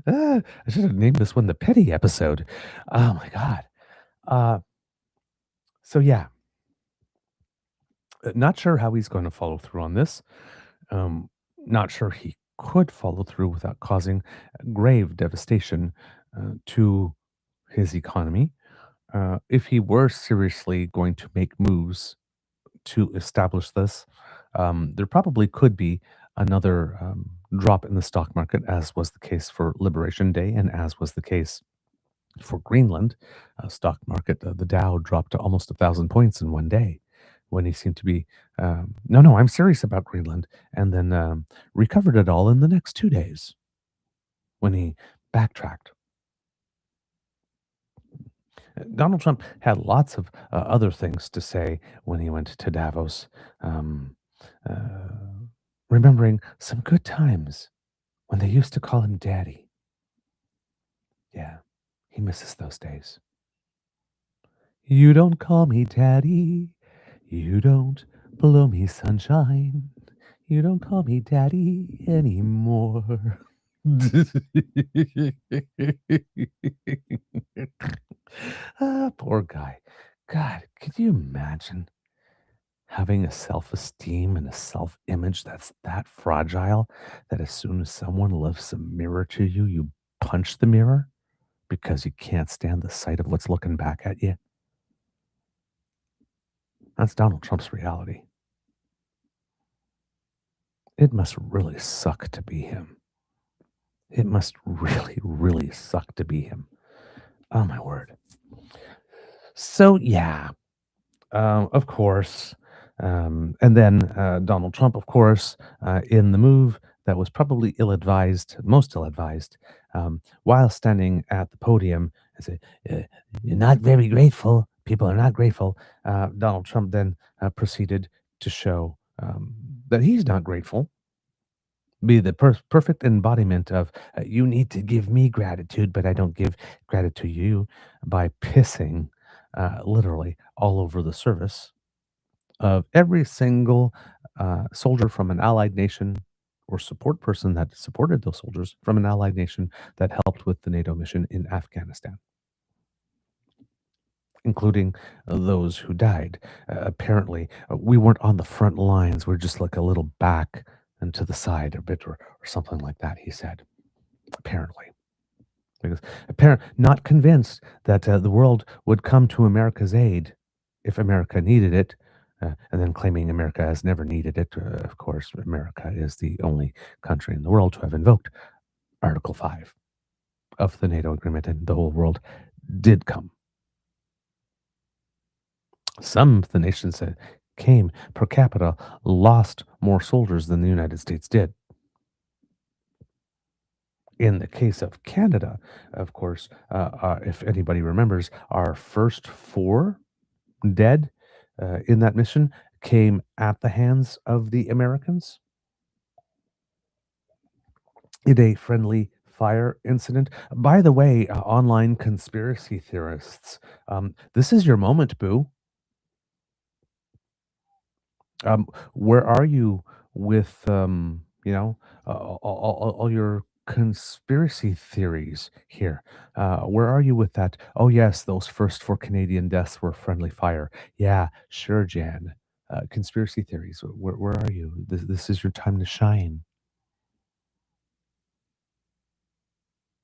I should have named this one the petty episode. Oh my God. So yeah, not sure how he's going to follow through on this. Not sure he could follow through without causing grave devastation to his economy. If he were seriously going to make moves to establish this, there probably could be another drop in the stock market, as was the case for Liberation Day and as was the case for Greenland. Stock market, the Dow dropped to almost 1,000 points in one day when he seemed to be, no, I'm serious about Greenland, and then recovered it all in the next 2 days when he backtracked. Donald Trump had lots of other things to say when he went to Davos, remembering some good times when they used to call him Daddy. Yeah, he misses those days. You don't call me Daddy. You don't blow me sunshine. You don't call me Daddy anymore. Poor guy. God, could you imagine having a self-esteem and a self-image that's that fragile that as soon as someone lifts a mirror to you, you punch the mirror because you can't stand the sight of what's looking back at you? That's Donald Trump's reality. It must really suck to be him. It must really, really suck to be him. Oh, my word. So, yeah, of course. And then Donald Trump, of course, in the move that was probably ill-advised, most ill-advised, while standing at the podium and said, "You're not very grateful. People are not grateful." Donald Trump then proceeded to show that he's not grateful, be the perfect embodiment of you need to give me gratitude, but I don't give gratitude to you, by pissing literally all over the service of every single soldier from an allied nation or support person that supported those soldiers from an allied nation that helped with the NATO mission in Afghanistan, including those who died. Apparently, we weren't on the front lines. We're just like a little back and to the side a bit or something like that, he said. Apparently. Because not convinced that the world would come to America's aid if America needed it, and then claiming America has never needed it. Of course, America is the only country in the world to have invoked Article 5 of the NATO agreement, and the whole world did come. Some of the nations that came per capita lost more soldiers than the United States did. In the case of Canada, of course, if anybody remembers, our first 4 dead in that mission came at the hands of the Americans in a friendly fire incident. By the way, online conspiracy theorists, this is your moment, boo. Where are you with, all your conspiracy theories here? Where are you with that? Oh, yes, those first 4 Canadian deaths were friendly fire. Yeah, sure, Jan. Conspiracy theories, where are you? This is your time to shine.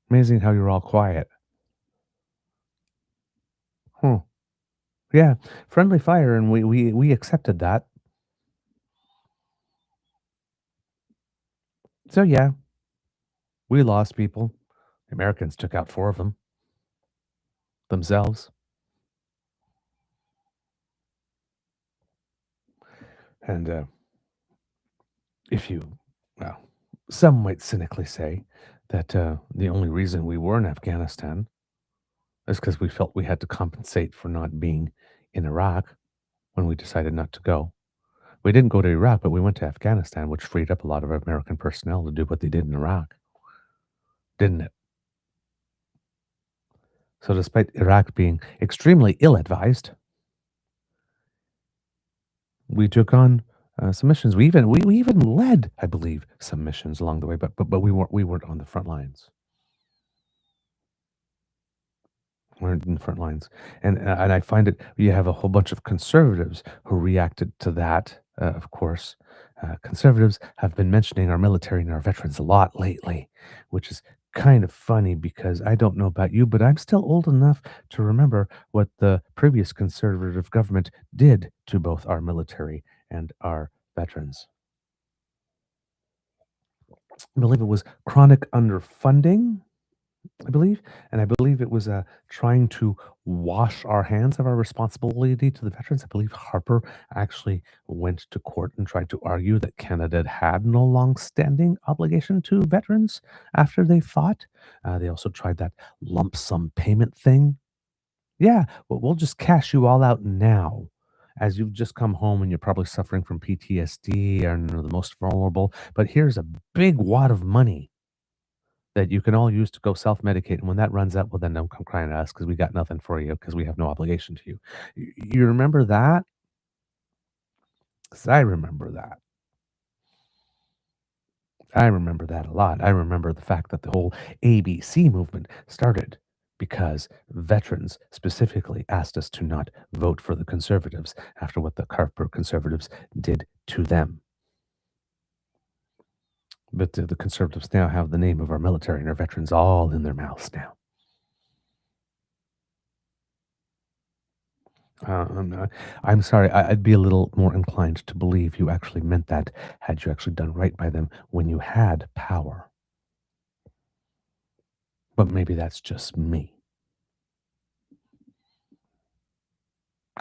Amazing how you're all quiet. Huh. Yeah, friendly fire, and we accepted that. So, yeah, we lost people. The Americans took out 4 of them themselves. And, if you, well, some might cynically say that the only reason we were in Afghanistan is because we felt we had to compensate for not being in Iraq when we decided not to go. We didn't go to Iraq, but we went to Afghanistan, which freed up a lot of American personnel to do what they did in Iraq, didn't it? So, despite Iraq being extremely ill advised, we took on some missions. We even led, I believe, some missions along the way, but we weren't on the front lines. Weren't in the front lines, and I find it. You have a whole bunch of conservatives who reacted to that. Of course, conservatives have been mentioning our military and our veterans a lot lately, which is kind of funny because I don't know about you, but I'm still old enough to remember what the previous conservative government did to both our military and our veterans. I believe it was chronic underfunding, I believe, and I believe it was, trying to wash our hands of our responsibility to the veterans. I believe Harper actually went to court and tried to argue that Canada had no long-standing obligation to veterans after they fought. They also tried that lump sum payment thing. Yeah, well, we'll just cash you all out now, as you've just come home and you're probably suffering from PTSD and are the most vulnerable, but here's a big wad of money that you can all use to go self-medicate, and when that runs out, well, then don't come crying to us because we got nothing for you because we have no obligation to you. You remember that? 'Cause I remember that. I remember that a lot. I remember the fact that the whole ABC movement started because veterans specifically asked us to not vote for the Conservatives after what the Carper Conservatives did to them. But the Conservatives now have the name of our military and our veterans all in their mouths now. I'm sorry. I'd be a little more inclined to believe you actually meant that had you actually done right by them when you had power. But maybe that's just me.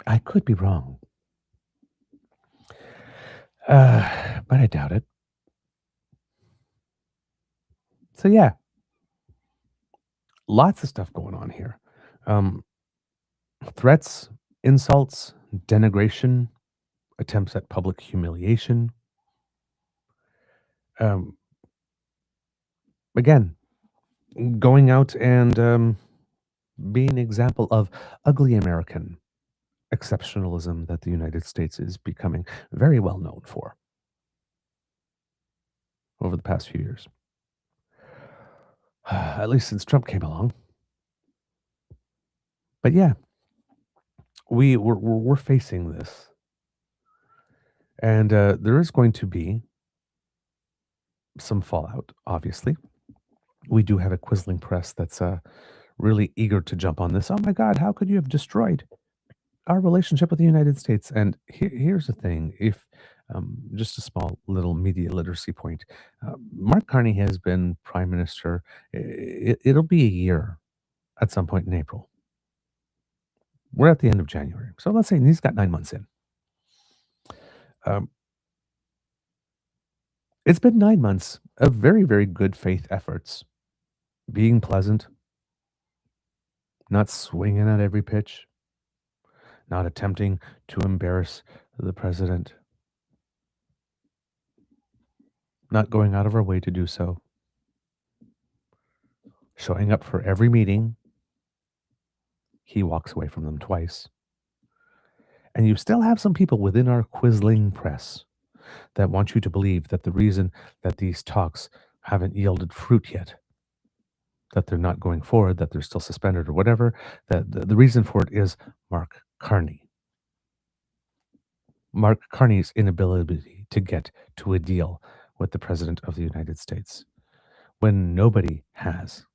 I could be wrong, but I doubt it. So yeah, lots of stuff going on here. Um, Threats, insults, denigration, attempts at public humiliation. Um, Again, going out and being an example of ugly American exceptionalism that the United States is becoming very well known for over the past few years. At least since Trump came along. But yeah, we're facing this, and there is going to be some fallout. Obviously, we do have a quisling press that's really eager to jump on this. Oh my God, how could you have destroyed our relationship with the United States? And here's the thing: if just a small little media literacy point, Mark Carney has been prime minister. It'll be a year at some point in April. We're at the end of January. So let's say he's got 9 months in. It's been 9 months of very, very good faith efforts, being pleasant, not swinging at every pitch, not attempting to embarrass the president, not going out of our way to do so, showing up for every meeting. He walks away from them twice. And you still have some people within our quisling press that want you to believe that the reason that these talks haven't yielded fruit yet, that they're not going forward, that they're still suspended or whatever, that the reason for it is Mark Carney. Mark Carney's inability to get to a deal with the President of the United States when nobody has.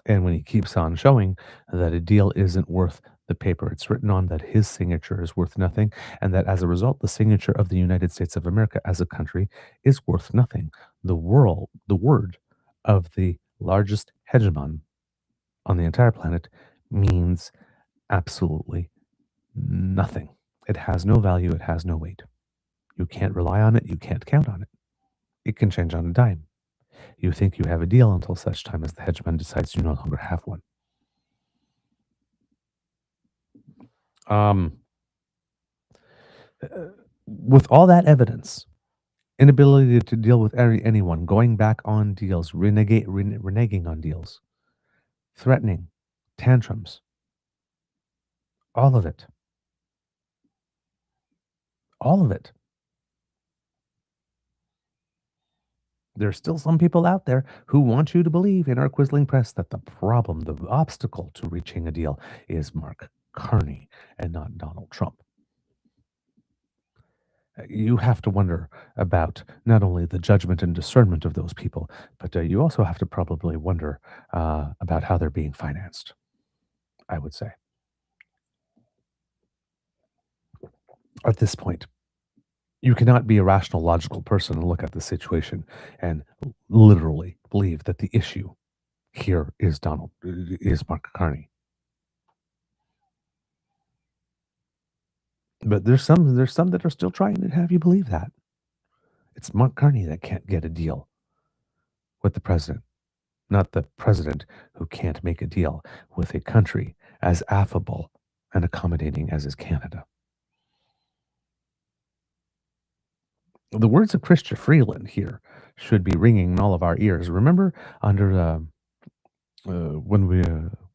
And when he keeps on showing that a deal isn't worth the paper it's written on, that his signature is worth nothing, and that as a result, the signature of the United States of America as a country is worth nothing. The word of the largest hegemon on the entire planet means absolutely nothing. It has no value. It has no weight. You can't rely on it. You can't count on it. It can change on a dime. You think you have a deal until such time as the hegemon decides you no longer have one. With all that evidence, inability to deal with anyone, going back on deals, reneging on deals, threatening, tantrums, all of it. All of it. There's still some people out there who want you to believe in our quisling press that the problem, the obstacle to reaching a deal is Mark Carney and not Donald Trump. You have to wonder about not only the judgment and discernment of those people, but you also have to probably wonder about how they're being financed, I would say. At this point, you cannot be a rational, logical person and look at the situation and literally believe that the issue here is Mark Carney. But there's some that are still trying to have you believe that. It's Mark Carney that can't get a deal with the president, not the president who can't make a deal with a country as affable and accommodating as is Canada. The words of Chrystia Freeland here should be ringing in all of our ears. Remember, under when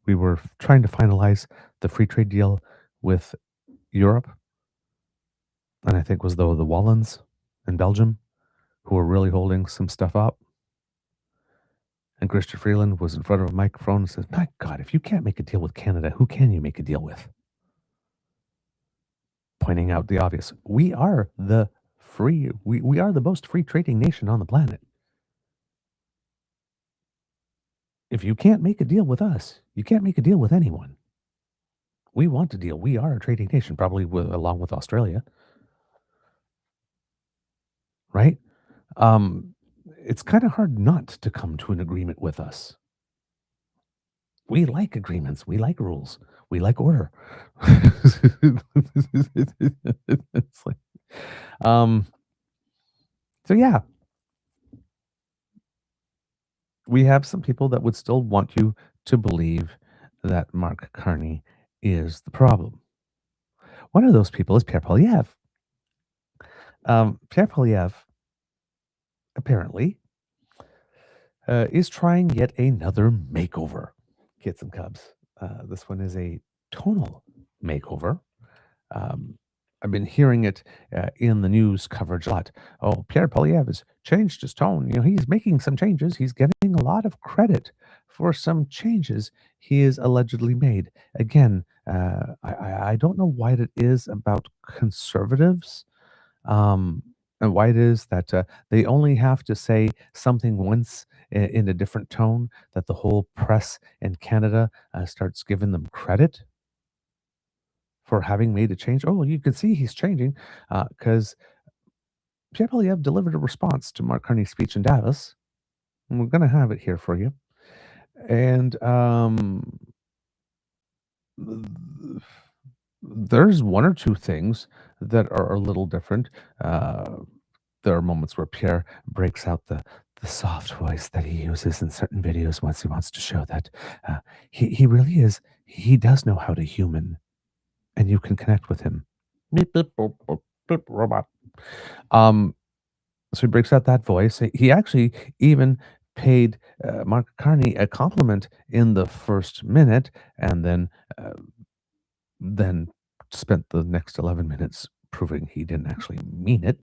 we were trying to finalize the free trade deal with Europe, and I think it was the Wallons in Belgium who were really holding some stuff up. And Chrystia Freeland was in front of a microphone and says, "My God, if you can't make a deal with Canada, who can you make a deal with?" Pointing out the obvious. We are the most free trading nation on the planet. If you can't make a deal with us, you can't make a deal with anyone. We want to deal. We are a trading nation, probably along with Australia. Right? It's kind of hard not to come to an agreement with us. We like agreements. We like rules. We like order. It's like, so yeah, we have some people that would still want you to believe that Mark Carney is the problem. One of those people is Pierre Poilièvre. Pierre Poilièvre apparently is trying yet another makeover. Kids and Cubs. This one is a tonal makeover. I've been hearing it in the news coverage a lot. Oh, Pierre Poilièvre has changed his tone. You know, he's making some changes. He's getting a lot of credit for some changes he has allegedly made. Again, I don't know why it is about conservatives. And why it is that they only have to say something once in a different tone that the whole press in Canada starts giving them credit for having made a change. Oh, you can see he's changing because Pierre Poilievre delivered a response to Mark Carney's speech in Davos, and we're going to have it here for you. And there's one or two things that are a little different. There are moments where Pierre breaks out the soft voice that he uses in certain videos once he wants to show that he really is, he does know how to human, and you can connect with him. Beep, beep, boop, boop, beep, robot. So he breaks out that voice. He actually even paid Mark Carney a compliment in the first minute, and then spent the next 11 minutes proving he didn't actually mean it.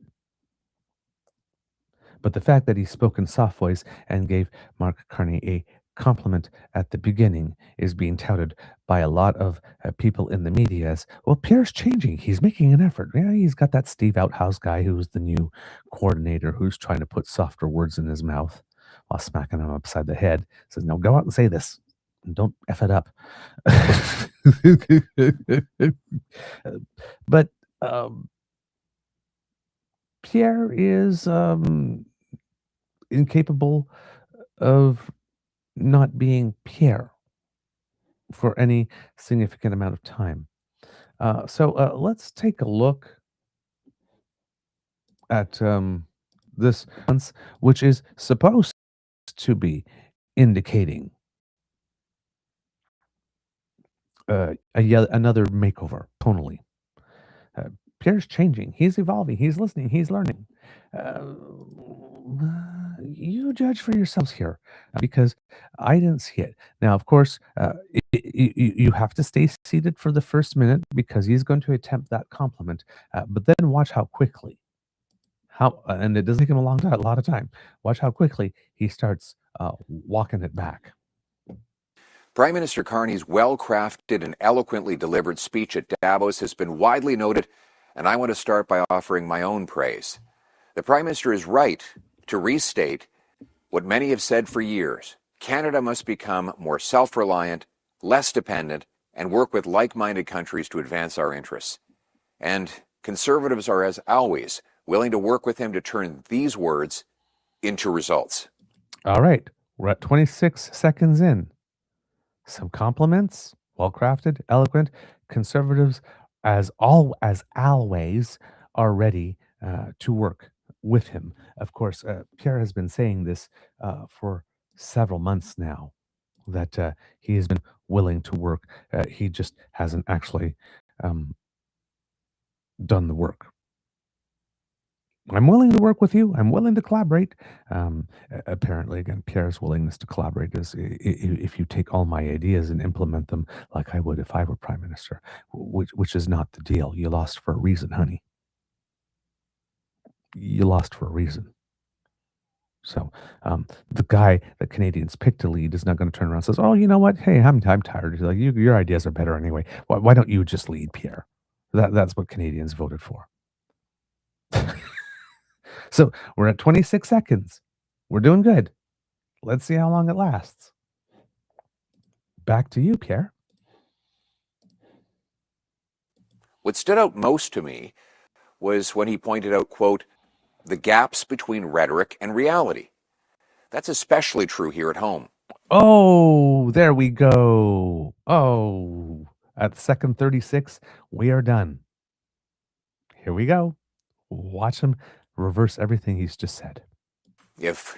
But the fact that he spoke in soft voice and gave Mark Carney a compliment at the beginning is being touted by a lot of people in the media as, well, Pierre's changing. He's making an effort. Yeah, he's got that Steve Outhouse guy who's the new coordinator who's trying to put softer words in his mouth while smacking him upside the head. Says, no, go out and say this. And don't F it up. But Pierre is incapable of not being Pierre for any significant amount of time. So let's take a look at this, which is supposed to be indicating another makeover tonally. Pierre's changing. He's evolving. He's listening. He's learning. You judge for yourselves here because I didn't see it. Now, of course, you have to stay seated for the first minute because he's going to attempt that compliment. But then watch how quickly, and it doesn't take him a lot of time. Watch how quickly he starts walking it back. Prime Minister Carney's well-crafted and eloquently delivered speech at Davos has been widely noted, and I want to start by offering my own praise. The Prime Minister is right to restate what many have said for years. Canada must become more self-reliant, less dependent, and work with like-minded countries to advance our interests. And Conservatives are, as always, willing to work with him to turn these words into results. All right, we're at 26 seconds in. Some compliments, well-crafted, eloquent. Conservatives, as always, are ready to work with him. Of course, Pierre has been saying this for several months now, that he has been willing to work. He just hasn't actually done the work. I'm willing to work with you. I'm willing to collaborate. Apparently, again, Pierre's willingness to collaborate is if you take all my ideas and implement them like I would if I were prime minister, which is not the deal. You lost for a reason, honey. You lost for a reason. So the guy that Canadians picked to lead is not going to turn around and says, "Oh, you know what? Hey, I'm tired." He's like, your ideas are better anyway. Why don't you just lead, Pierre? That's what Canadians voted for. So we're at 26 seconds. We're doing good. Let's see how long it lasts. Back to you, Pierre. What stood out most to me was when he pointed out, quote, the gaps between rhetoric and reality. That's especially true here at home. Oh, there we go. Oh, at second 36, we are done. Here we go. Watch him reverse everything he's just said. If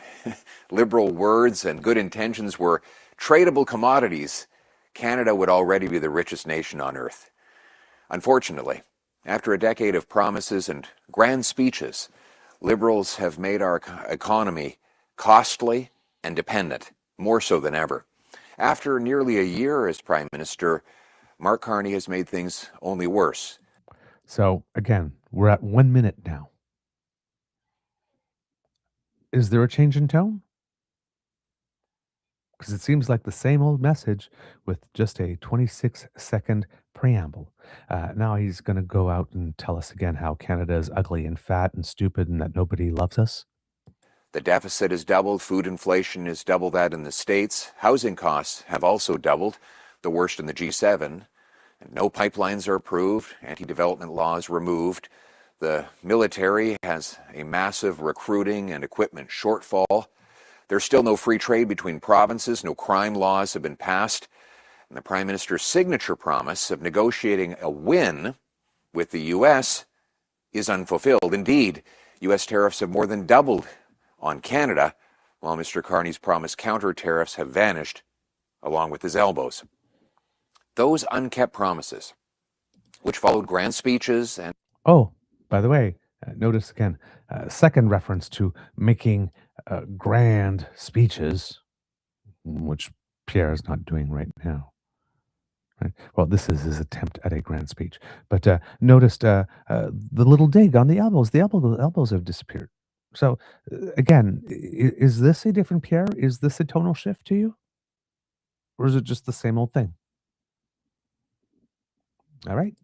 liberal words and good intentions were tradable commodities, Canada would already be the richest nation on earth. Unfortunately, after a decade of promises and grand speeches, Liberals have made our economy costly and dependent, more so than ever. After nearly a year as Prime Minister, Mark Carney has made things only worse. So, again, we're at 1 minute now. Is there a change in tone? Because it seems like the same old message with just a 26-second preamble. Now he's going to go out and tell us again how Canada is ugly and fat and stupid and that nobody loves us. The deficit has doubled. Food inflation is double that in the States. Housing costs have also doubled, the worst in the G7. And no pipelines are approved. Anti-development laws removed. The military has a massive recruiting and equipment shortfall. There's still no free trade between provinces. No crime laws have been passed. And the Prime Minister's signature promise of negotiating a win with the U.S. is unfulfilled. Indeed, U.S. tariffs have more than doubled on Canada, while Mr. Carney's promised counter tariffs have vanished along with his elbows. Those unkept promises, which followed grand speeches and... Oh, by the way, notice again, second reference to making grand speeches, which Pierre is not doing right now. Right? Well, this is his attempt at a grand speech. But noticed the little dig on the elbows. The elbows have disappeared. So, again, is this a different Pierre? Is this a tonal shift to you? Or is it just the same old thing? All right.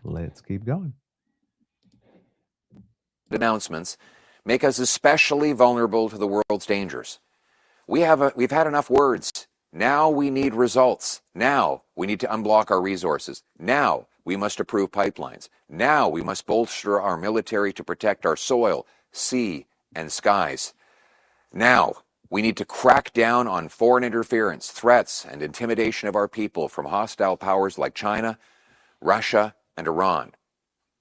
Let's keep going. Announcements make us especially vulnerable to the world's dangers. We've had enough words. Now we need results. Now we need to unblock our resources. Now we must approve pipelines. Now we must bolster our military to protect our soil, sea, and skies. Now we need to crack down on foreign interference, threats, and intimidation of our people from hostile powers like China, Russia, and Iran.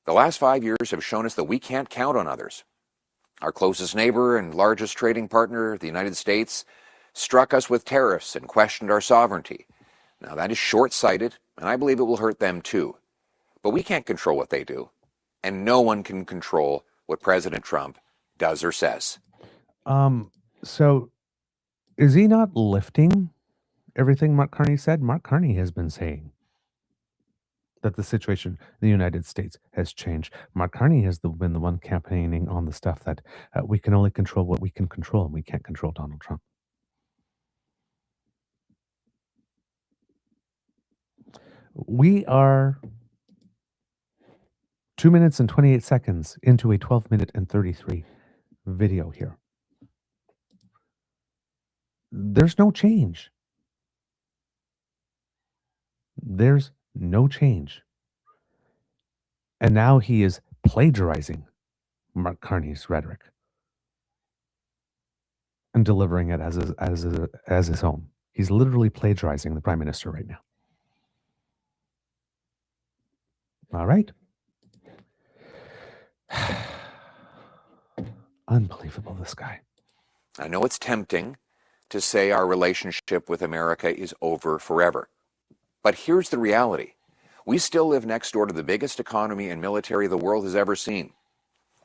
The last 5 years have shown us that we can't count on others. Our closest neighbor and largest trading partner, the United States, struck us with tariffs and questioned our sovereignty. Now that is short-sighted, and I believe it will hurt them too. But we can't control what they do, and no one can control what President Trump does or says. So is he not lifting everything Mark Carney said? Mark Carney has been saying that the situation in the United States has changed. Mark Carney has been the one campaigning on the stuff that we can only control what we can control, and we can't control Donald Trump. We are 2 minutes and 28 seconds into a 12-minute and 33 video here. There's no change. There's no change. And now he is plagiarizing Mark Carney's rhetoric and delivering it as his own. He's literally plagiarizing the Prime Minister right now. All right. Unbelievable, this guy. I know it's tempting to say our relationship with America is over forever. But here's the reality. We still live next door to the biggest economy and military the world has ever seen.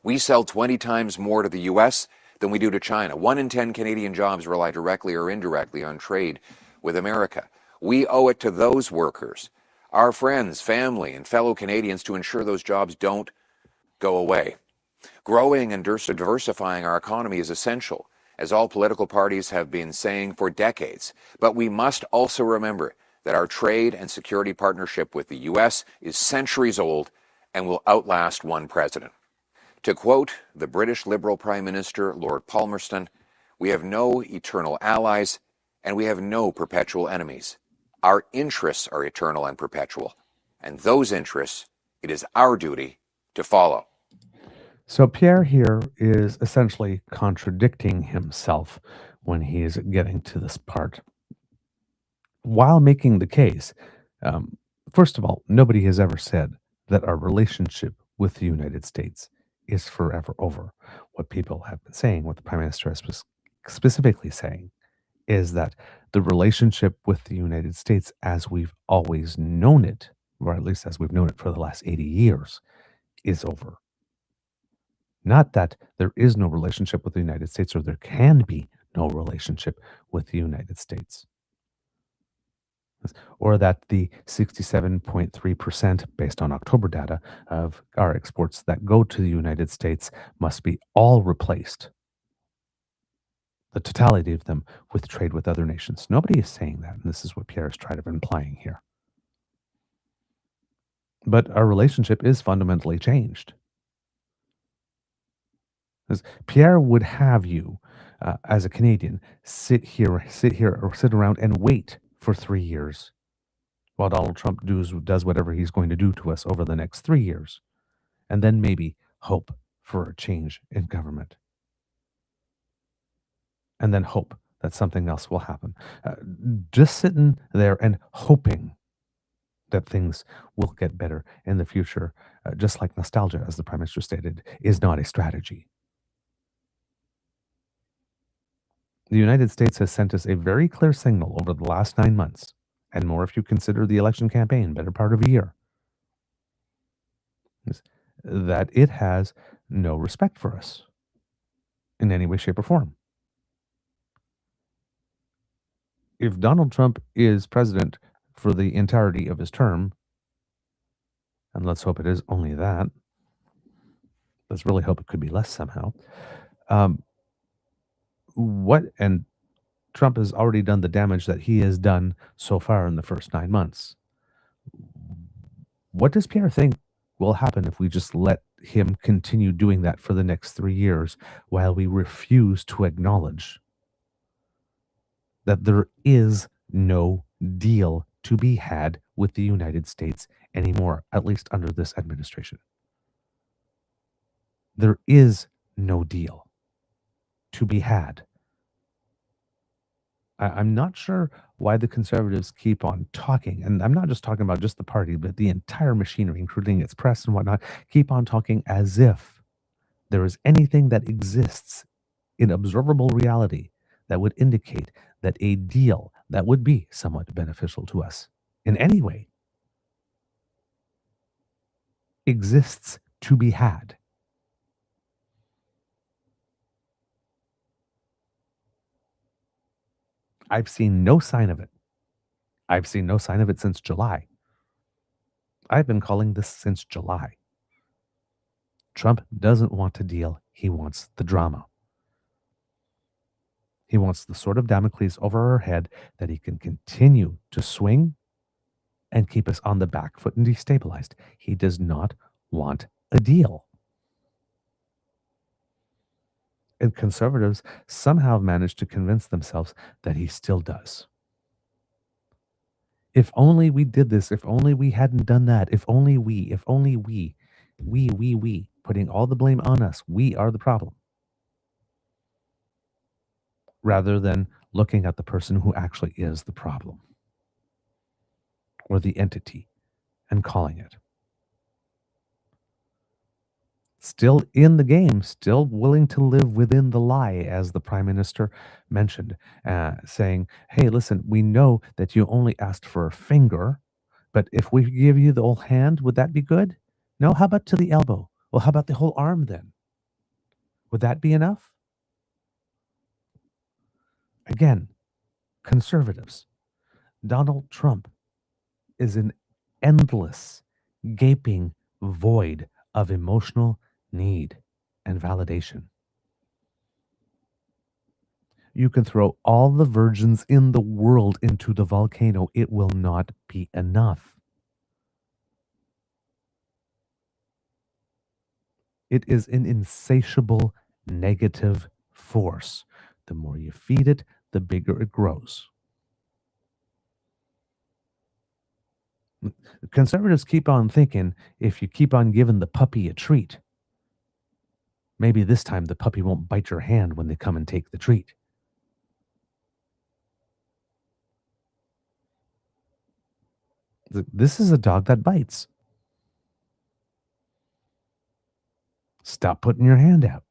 We sell 20 times more to the U.S. than we do to China. 1 in 10 Canadian jobs rely directly or indirectly on trade with America. We owe it to those workers, our friends, family, and fellow Canadians to ensure those jobs don't go away. Growing and diversifying our economy is essential, as all political parties have been saying for decades. But we must also remember that our trade and security partnership with the U.S. is centuries old and will outlast one president. To quote the British Liberal Prime Minister, Lord Palmerston, "We have no eternal allies and we have no perpetual enemies. Our interests are eternal and perpetual, and those interests it is our duty to follow." So Pierre here is essentially contradicting himself when he is getting to this part. While making the case, first of all, nobody has ever said that our relationship with the United States is forever over. What people have been saying, what the Prime Minister is specifically saying, is that the relationship with the United States as we've always known it, or at least as we've known it for the last 80 years, is over. Not that there is no relationship with the United States or there can be no relationship with the United States. Or that the 67.3% based on October data of our exports that go to the United States must be all replaced. The totality of them with trade with other nations. Nobody is saying that, and this is what Pierre is trying to implying here. But our relationship is fundamentally changed. Because Pierre would have you, as a Canadian, sit around and wait for 3 years while Donald Trump does whatever he's going to do to us over the next 3 years, and then maybe hope for a change in government, and then hope that something else will happen. just sitting there and hoping that things will get better in the future, just like nostalgia, as the Prime Minister stated, is not a strategy. The United States has sent us a very clear signal over the last 9 months, and more if you consider the election campaign, better part of a year, that it has no respect for us in any way, shape, or form. If Donald Trump is president for the entirety of his term, and let's hope it is only that, let's really hope it could be less somehow. And Trump has already done the damage that he has done so far in the first 9 months. What does Pierre think will happen if we just let him continue doing that for the next 3 years while we refuse to acknowledge that there is no deal to be had with the United States anymore, at least under this administration? There is no deal to be had. I'm not sure why the Conservatives keep on talking, and I'm not just talking about just the party, but the entire machinery, including its press and whatnot, keep on talking as if there is anything that exists in observable reality that would indicate that a deal that would be somewhat beneficial to us in any way exists to be had. I've seen no sign of it. I've seen no sign of it since July. I've been calling this since July. Trump doesn't want to deal. He wants the drama. He wants the sword of Damocles over our head that he can continue to swing and keep us on the back foot and destabilized. He does not want a deal. And conservatives somehow managed to convince themselves that he still does. If only we did this, if only we hadn't done that, if only we, putting all the blame on us, we are the problem. Rather than looking at the person who actually is the problem or the entity and calling it. Still in the game, still willing to live within the lie, as the Prime Minister mentioned, saying, hey, listen, we know that you only asked for a finger, but if we give you the whole hand, would that be good? No, how about to the elbow? Well, how about the whole arm then? Would that be enough? Again, conservatives, Donald Trump is an endless, gaping void of emotional need and validation. You can throw all the virgins in the world into the volcano. It will not be enough. It is an insatiable negative force. The more you feed it, the bigger it grows. Conservatives keep on thinking if you keep on giving the puppy a treat, maybe this time the puppy won't bite your hand when they come and take the treat. This is a dog that bites. Stop putting your hand out.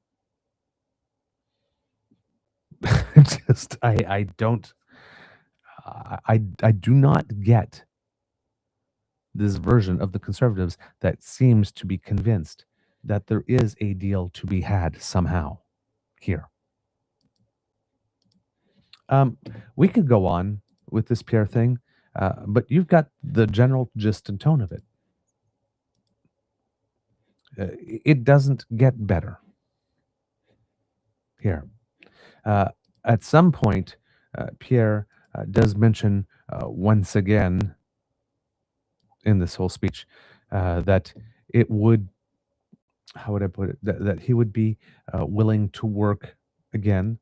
I do not get this version of the conservatives that seems to be convinced that there is a deal to be had somehow here. We could go on with this Pierre thing, but you've got the general gist and tone of it. It doesn't get better here. At some point, Pierre does mention once again in this whole speech that it would, how would I put it, that he would be willing to work again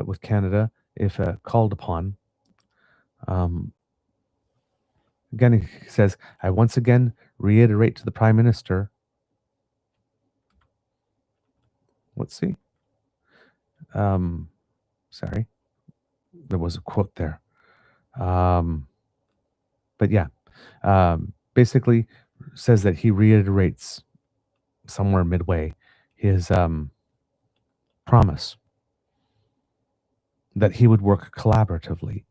with Canada if called upon. Again, he says, I once again reiterate to the Prime Minister. Let's see. Sorry, there was a quote there. But yeah, basically says that he reiterates somewhere midway his promise that he would work collaboratively.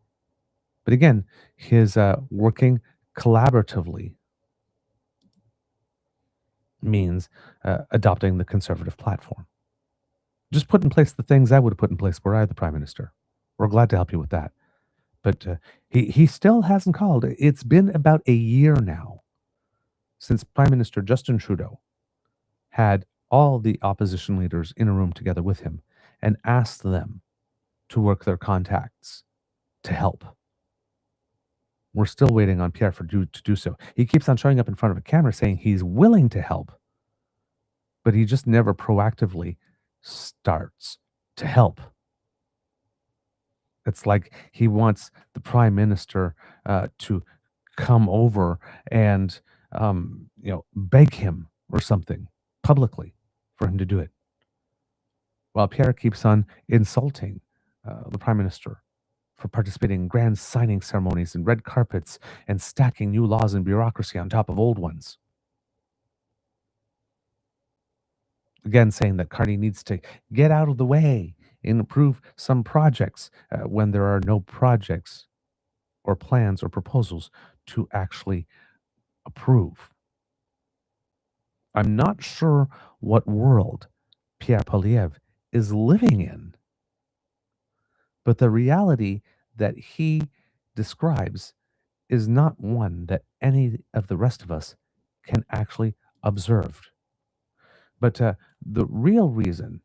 But again, his working collaboratively means adopting the conservative platform. Just put in place the things I would have put in place were I the prime minister. We're glad to help you with that. But he still hasn't called. It's been about a year now since Prime Minister Justin Trudeau had all the opposition leaders in a room together with him and asked them to work their contacts to help. We're still waiting on Pierre to do so. He keeps on showing up in front of a camera saying he's willing to help, but he just never proactively starts to help. It's like he wants the prime minister to come over and beg him or something publicly for him to do it. While Pierre keeps on insulting the prime minister for participating in grand signing ceremonies and red carpets and stacking new laws and bureaucracy on top of old ones. Again, saying that Carney needs to get out of the way and approve some projects when there are no projects or plans or proposals to actually approve. I'm not sure what world Pierre Poilièvre is living in, but the reality that he describes is not one that any of the rest of us can actually observe. But the real reason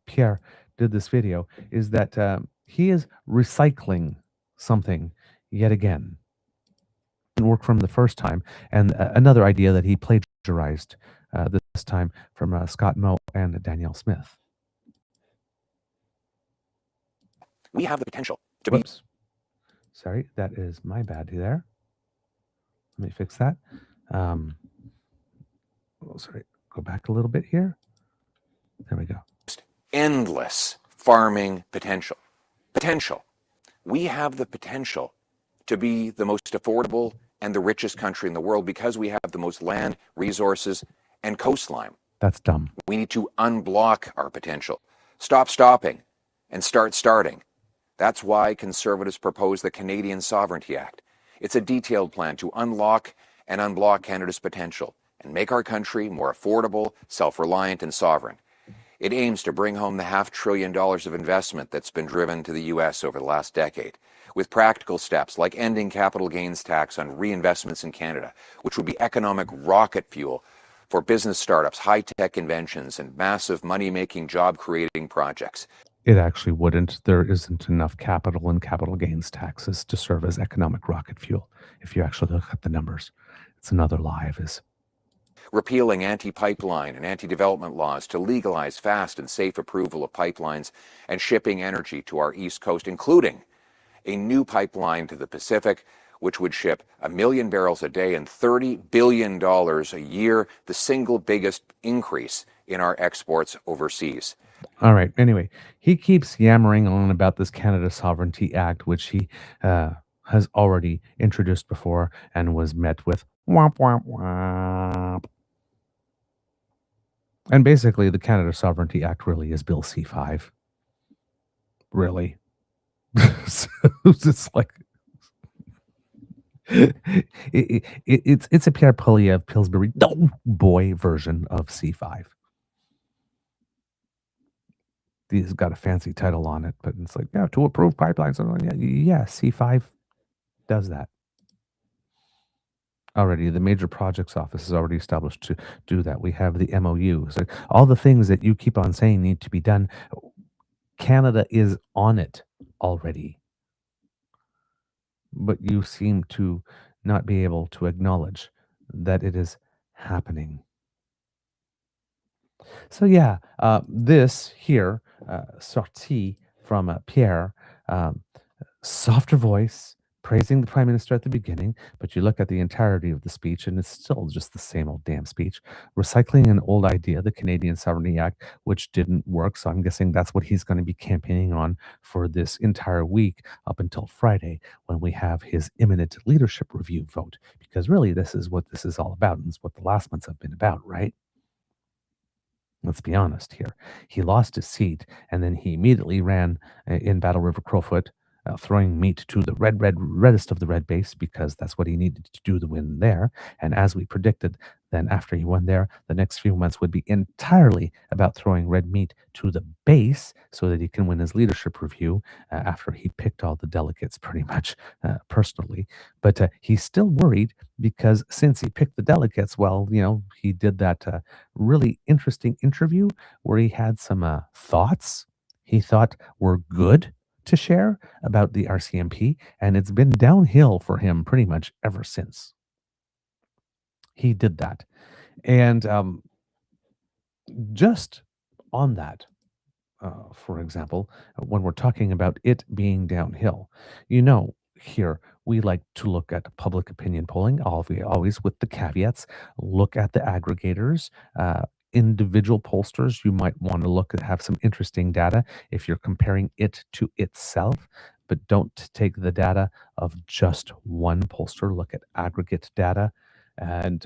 Pierre did this video is that he is recycling something yet again. Didn't work from the first time, and another idea that he plagiarized this time from Scott Moe and Danielle Smith. We have the potential to be. Whoops. Sorry, that is my bad there. Let me fix that. Sorry, go back a little bit here. There we go. Endless farming potential. We have the potential to be the most affordable and the richest country in the world because we have the most land, resources, and coastline. That's dumb. We need to unblock our potential. Stop stopping and start starting. That's why Conservatives propose the Canadian Sovereignty Act. It's a detailed plan to unlock and unblock Canada's potential and make our country more affordable, self-reliant, and sovereign. It aims to bring home the $500 billion of investment that's been driven to the U.S. over the last decade, with practical steps like ending capital gains tax on reinvestments in Canada, which would be economic rocket fuel for business startups, high-tech inventions, and massive money-making, job-creating projects. It actually wouldn't. There isn't enough capital and capital gains taxes to serve as economic rocket fuel. If you actually look at the numbers, it's another lie of his. Repealing anti-pipeline and anti-development laws to legalize fast and safe approval of pipelines and shipping energy to our East Coast, including a new pipeline to the Pacific, which would ship 1 million barrels a day and $30 billion a year, the single biggest increase in our exports overseas. All right. Anyway, he keeps yammering on about this Canada Sovereignty Act, which he has already introduced before and was met with womp, womp, womp. And basically, the Canada Sovereignty Act really is Bill C5. Really. So it's like... It's a Pierre Poilièvre Pillsbury boy version of C5. He's got a fancy title on it, but it's like, yeah, to approve pipelines. Yeah, C5 does that. Already, the Major Projects Office is already established to do that. We have the MOU. So all the things that you keep on saying need to be done, Canada is on it already. But you seem to not be able to acknowledge that it is happening. So yeah, this here, sortie from Pierre, softer voice, praising the prime minister at the beginning, but you look at the entirety of the speech and it's still just the same old damn speech, recycling an old idea, the Canadian Sovereignty Act, which didn't work. So I'm guessing that's what he's going to be campaigning on for this entire week up until Friday when we have his imminent leadership review vote. Because really, this is what this is all about, and it's what the last months have been about, right? Let's be honest here. He lost his seat, and then he immediately ran in Battle River Crowfoot, throwing meat to the reddest of the red base because that's what he needed to do to win there. And as we predicted, then after he won there, the next few months would be entirely about throwing red meat to the base so that he can win his leadership review after he picked all the delegates pretty much personally. But he's still worried because since he picked the delegates, well, he did that really interesting interview where he had some thoughts he thought were good to share about the RCMP, and it's been downhill for him pretty much ever since he did that. And just on that, for example, when we're talking about it being downhill, here we like to look at public opinion polling, always with the caveats, look at the aggregators, individual pollsters. You might want to look at have some interesting data if you're comparing it to itself, but don't take the data of just one pollster. Look at aggregate data. And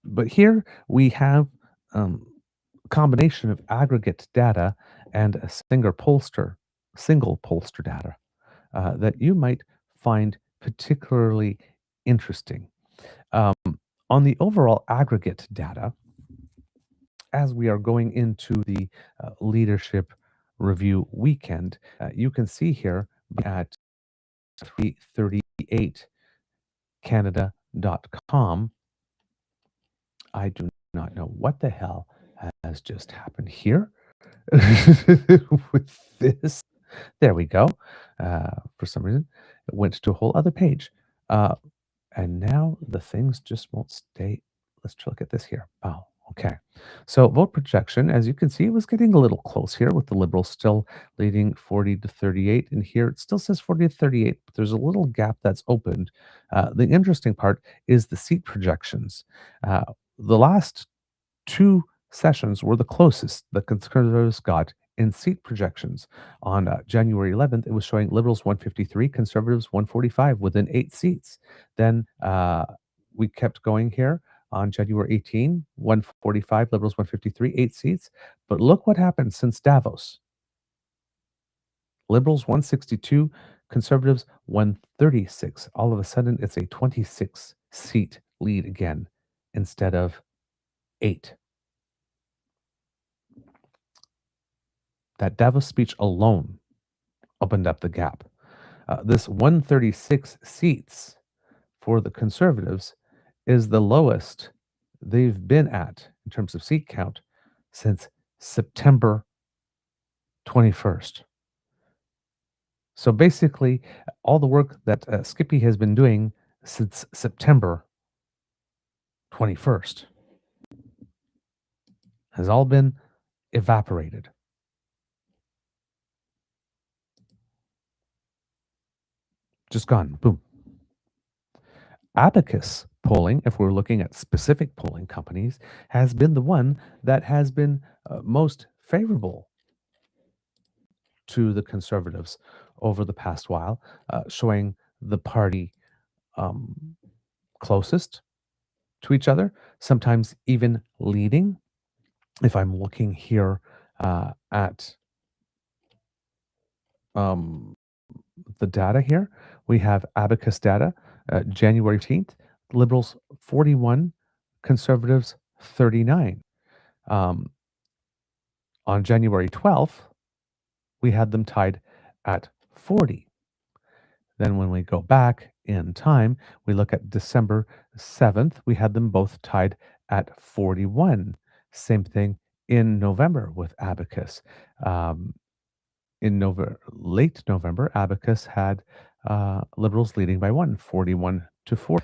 but here we have combination of aggregate data and a single pollster data that you might find particularly interesting. On the overall aggregate data, as we are going into the leadership review weekend, you can see here at 338 canada.com. I do not know what the hell has just happened here with this. There we go. For some reason, it went to a whole other page. And now the things just won't stay. Let's look at this here. Oh, okay. So vote projection, as you can see, was getting a little close here with the Liberals still leading 40 to 38. And here it still says 40 to 38, but there's a little gap that's opened. The interesting part is the seat projections. The last two sessions were the closest the Conservatives got in seat projections. On January 11th, it was showing Liberals 153, Conservatives 145 within 8 seats. Then we kept going here on January 18, 145, Liberals 153, 8 seats. But look what happened since Davos. Liberals 162, Conservatives 136. All of a sudden, it's a 26 seat lead again instead of 8. That Davos speech alone opened up the gap. This 136 seats for the Conservatives is the lowest they've been at in terms of seat count since September 21st. So basically, all the work that Skippy has been doing since September 21st has all been evaporated. Just gone. Boom. Abacus polling, if we're looking at specific polling companies, has been the one that has been most favorable to the Conservatives over the past while, showing the party closest to each other, sometimes even leading. If I'm looking here at the data here, we have Abacus data, January 18th, Liberals 41, Conservatives 39. On January 12th, we had them tied at 40. Then when we go back in time, we look at December 7th, we had them both tied at 41. Same thing in November with Abacus. In late November, Abacus had Liberals leading by 41 to 4.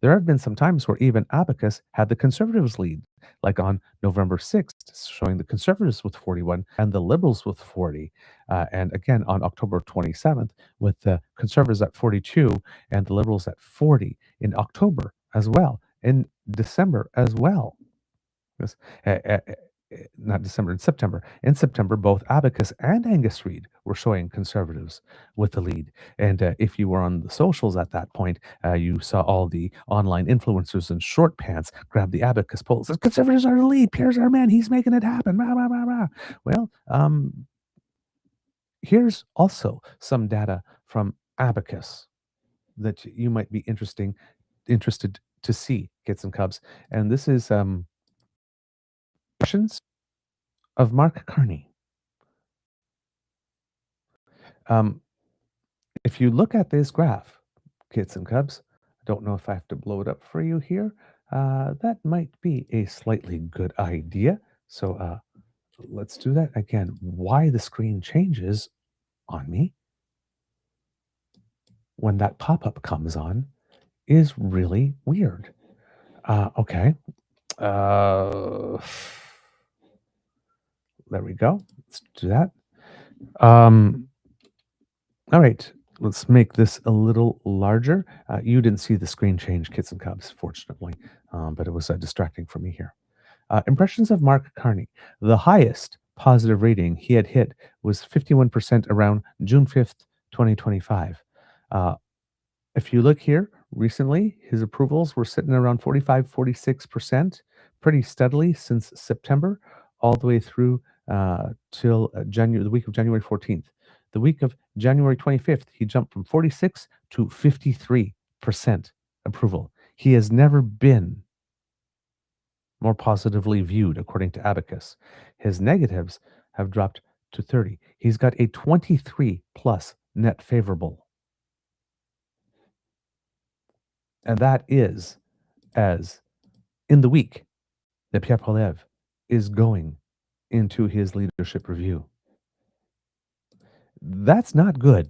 There have been some times where even Abacus had the Conservatives lead, like on November 6th, showing the Conservatives with 41 and the Liberals with 40. And again on October 27th, with the Conservatives at 42 and the Liberals at 40 in October as well, in December as well. Yes. Not December, in September. In September, both Abacus and Angus Reid were showing Conservatives with the lead. And if you were on the socials at that point, you saw all the online influencers in short pants grab the Abacus poll. Says, Conservatives are the lead. Pierre's our man. He's making it happen. Rah, rah, rah, rah. Well, here's also some data from Abacus that you might be interested to see, Kits and Cubs. And this is impressions of Mark Carney. If you look at this graph, Kits and Cubs, I don't know if I have to blow it up for you here. That might be a slightly good idea. So let's do that again. Why the screen changes on me when that pop-up comes on is really weird. Okay. There we go. Let's do that. All right, let's make this a little larger. You didn't see the screen change, Kits and Cubs, fortunately, but it was distracting for me here. Impressions of Mark Carney. The highest positive rating he had hit was 51% around June 5th, 2025. If you look here, recently, his approvals were sitting around 45, 46%, pretty steadily since September, all the way through till the week of January 14th. The week of January 25th, he jumped from 46 to 53% approval. He has never been more positively viewed, according to Abacus. His negatives have dropped to 30. He's got a 23 plus net favorable. And that is as in the week that Pierre Poilièvre is going into his leadership review. That's not good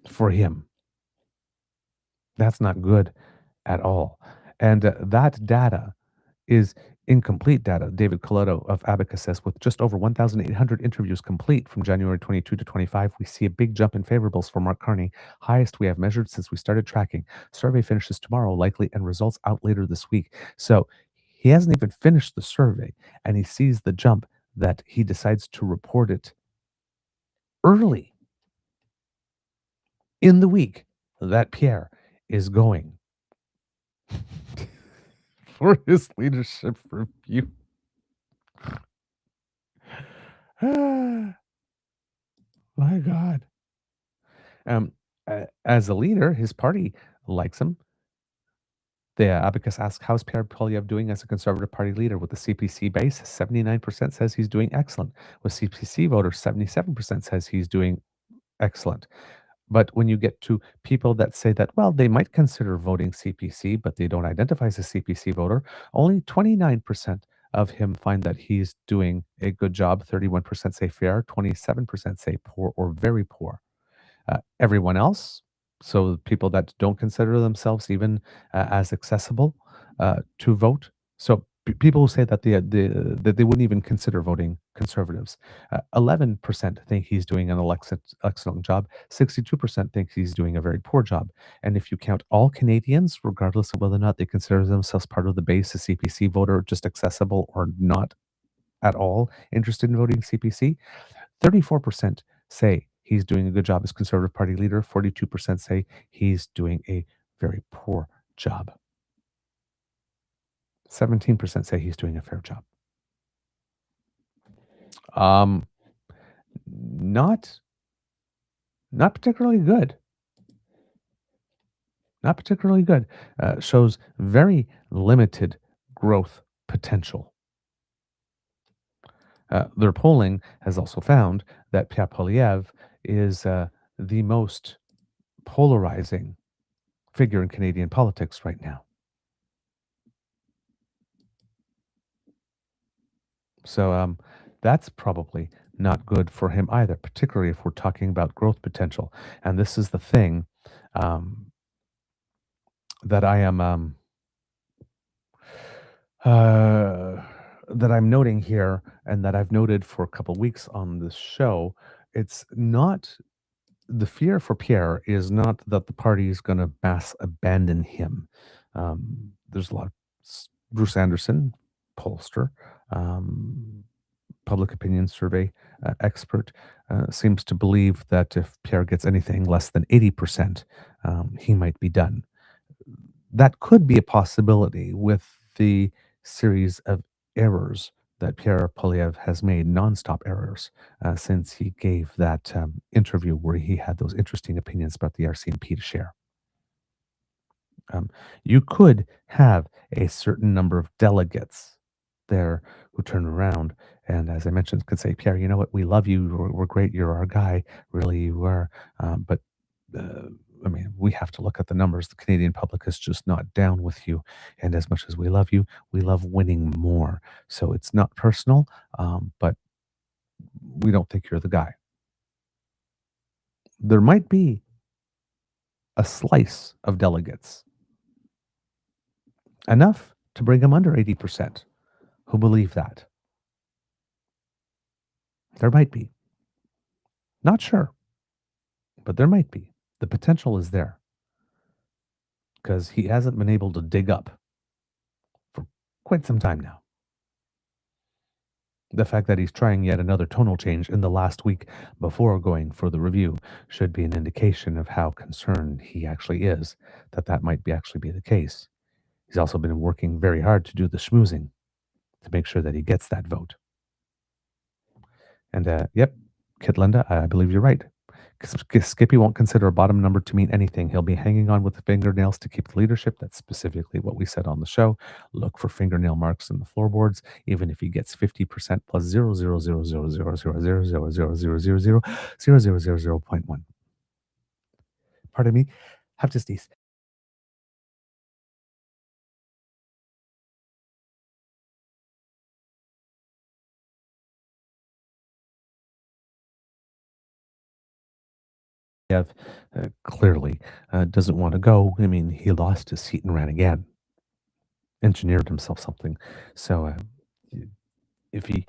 for him. That's not good at all. And that data is incomplete data. David Coletto of Abacus says, with just over 1,800 interviews complete from January 22 to 25, we see a big jump in favorables for Mark Carney, highest we have measured since we started tracking. Survey finishes tomorrow, likely, and results out later this week. So he hasn't even finished the survey, and he sees the jump that he decides to report it early in the week that Pierre is going for his leadership review. My God. As a leader, his party likes him. The Abacus asks, how's Pierre Poilièvre doing as a Conservative Party leader? With the CPC base, 79% says he's doing excellent. With CPC voters, 77% says he's doing excellent. But when you get to people that say that, well, they might consider voting CPC, but they don't identify as a CPC voter, only 29% of him find that he's doing a good job. 31% say fair, 27% say poor or very poor. Everyone else, so people that don't consider themselves even as accessible to vote, so people who say that that they wouldn't even consider voting Conservatives, 11% think he's doing an excellent job. 62% think he's doing a very poor job. And if you count all Canadians, regardless of whether or not they consider themselves part of the base, a CPC voter, just accessible or not at all interested in voting CPC, 34% say he's doing a good job as Conservative Party leader. 42% say he's doing a very poor job. 17% say he's doing a fair job. Not particularly good. Not particularly good. Shows very limited growth potential. Their polling has also found that Pierre Poilièvre is the most polarizing figure in Canadian politics right now. So that's probably not good for him either, particularly if we're talking about growth potential. And this is the thing that I am that I'm noting here, and that I've noted for a couple weeks on this show. It's not the fear for Pierre is not that the party is going to mass abandon him. There's a lot of Bruce Anderson, pollster, public opinion survey expert, seems to believe that if Pierre gets anything less than 80%, he might be done. That could be a possibility with the series of errors that Pierre Poilièvre has made, nonstop errors, since he gave that interview where he had those interesting opinions about the RCMP to share. You could have a certain number of delegates there who turn around and, as I mentioned, could say, Pierre, you know what? We love you. We're great. You're our guy. Really, you are. But I mean, we have to look at the numbers. The Canadian public is just not down with you. And as much as we love you, we love winning more. So it's not personal, but we don't think you're the guy. There might be a slice of delegates, enough to bring them under 80%, who believe that. There might be. Not sure, but there might be. The potential is there, because he hasn't been able to dig up for quite some time now. The fact that he's trying yet another tonal change in the last week before going for the review should be an indication of how concerned he actually is that might actually be the case. He's also been working very hard to do the schmoozing to make sure that he gets that vote. And yep, Kit Linda, I believe you're right. Skippy won't consider a bottom number to mean anything. He'll be hanging on with the fingernails to keep the leadership. That's specifically what we said on the show. Look for fingernail marks in the floorboards. Even if he gets 50% plus 0.1. Pardon me. Have to sneeze. Clearly doesn't want to go. I mean, he lost his seat and ran again. Engineered himself something. So if he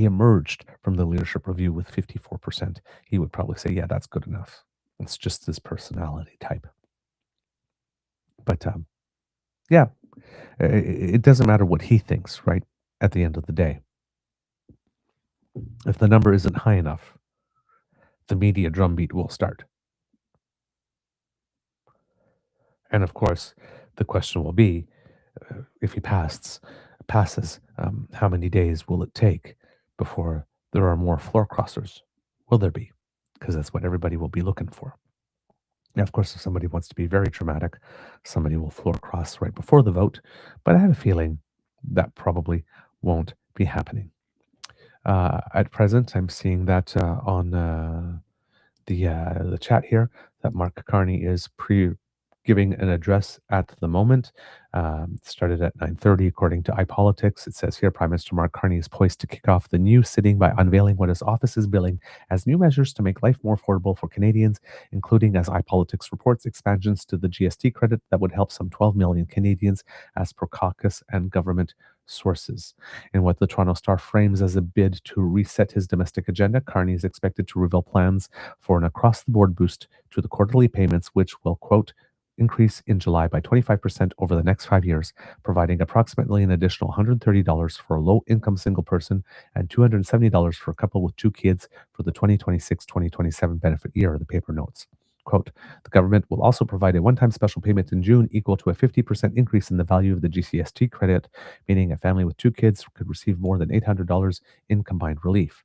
emerged from the leadership review with 54%, he would probably say, yeah, that's good enough. It's just his personality type. But yeah, it doesn't matter what he thinks, right? At the end of the day, if the number isn't high enough, the media drumbeat will start. And of course, the question will be, if he passes, how many days will it take before there are more floor crossers? Will there be? Because that's what everybody will be looking for. Now, of course, if somebody wants to be very dramatic, somebody will floor cross right before the vote. But I have a feeling that probably won't be happening. At present, I'm seeing that on the chat here that Mark Carney is giving an address at the moment. Started at 9:30, according to iPolitics. It says here, Prime Minister Mark Carney is poised to kick off the new sitting by unveiling what his office is billing as new measures to make life more affordable for Canadians, including, as iPolitics reports, expansions to the GST credit that would help some 12 million Canadians, as per caucus and government sources. In what the Toronto Star frames as a bid to reset his domestic agenda, Carney is expected to reveal plans for an across-the-board boost to the quarterly payments, which will, quote, increase in July by 25% over the next 5 years, providing approximately an additional $130 for a low-income single person and $270 for a couple with 2 kids for the 2026-2027 benefit year, the paper notes. Quote, the government will also provide a one-time special payment in June equal to a 50% increase in the value of the GCST credit, meaning a family with 2 kids could receive more than $800 in combined relief.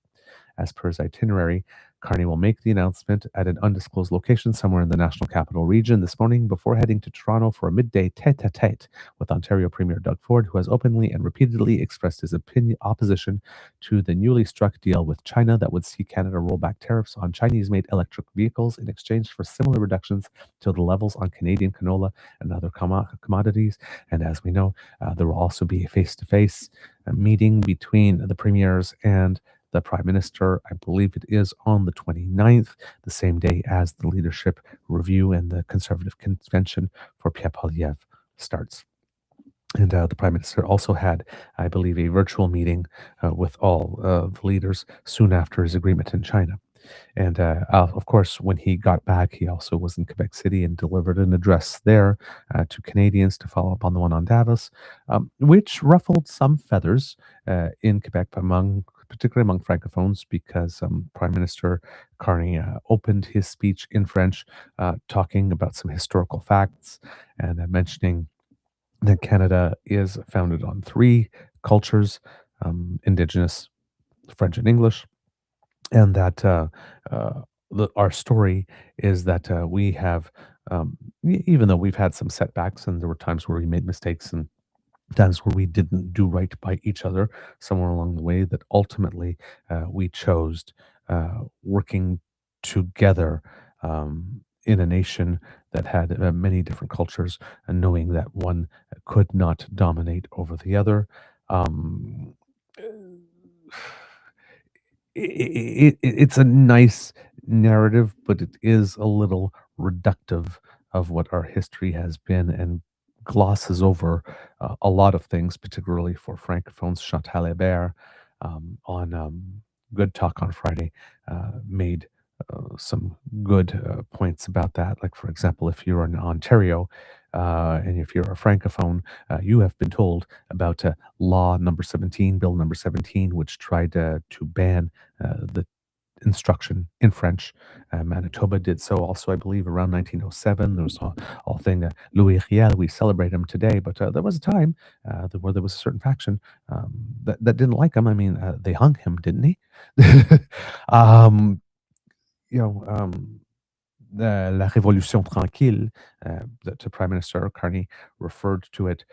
As per his itinerary, Carney will make the announcement at an undisclosed location somewhere in the National Capital Region this morning before heading to Toronto for a midday tete-a-tete with Ontario Premier Doug Ford, who has openly and repeatedly expressed his opposition to the newly struck deal with China that would see Canada roll back tariffs on Chinese-made electric vehicles in exchange for similar reductions to the levels on Canadian canola and other commodities. And as we know, there will also be a face-to-face meeting between the premiers and the prime minister. I believe it is on the 29th, the same day as the leadership review and the conservative convention for Pierre Poilièvre starts. And the prime minister also had, I believe, a virtual meeting with all the leaders soon after his agreement in China. And of course, when he got back, he also was in Quebec City and delivered an address there to Canadians to follow up on the one on Davos, which ruffled some feathers in Quebec, particularly among francophones, because Prime Minister Carney opened his speech in French, talking about some historical facts and mentioning that Canada is founded on three cultures: Indigenous, French, and English, and that our story is that we have, even though we've had some setbacks and there were times where we made mistakes and times where we didn't do right by each other somewhere along the way, that ultimately we chose working together in a nation that had many different cultures, and knowing that one could not dominate over the other. Um, it's a nice narrative, but it is a little reductive of what our history has been and glosses over a lot of things, particularly for francophones. Chantal Hébert on Good Talk on Friday made some good points about that. Like, for example, if you're in Ontario and if you're a francophone, you have been told about law number 17, bill number 17, which tried to ban the instruction in French. Manitoba did so also, I believe, around 1907. There was a thing, Louis Riel, we celebrate him today, but there was a time where there was a certain faction that didn't like him. I mean, they hung him, didn't he? um, you know, La Révolution Tranquille, that Prime Minister Carney referred to it,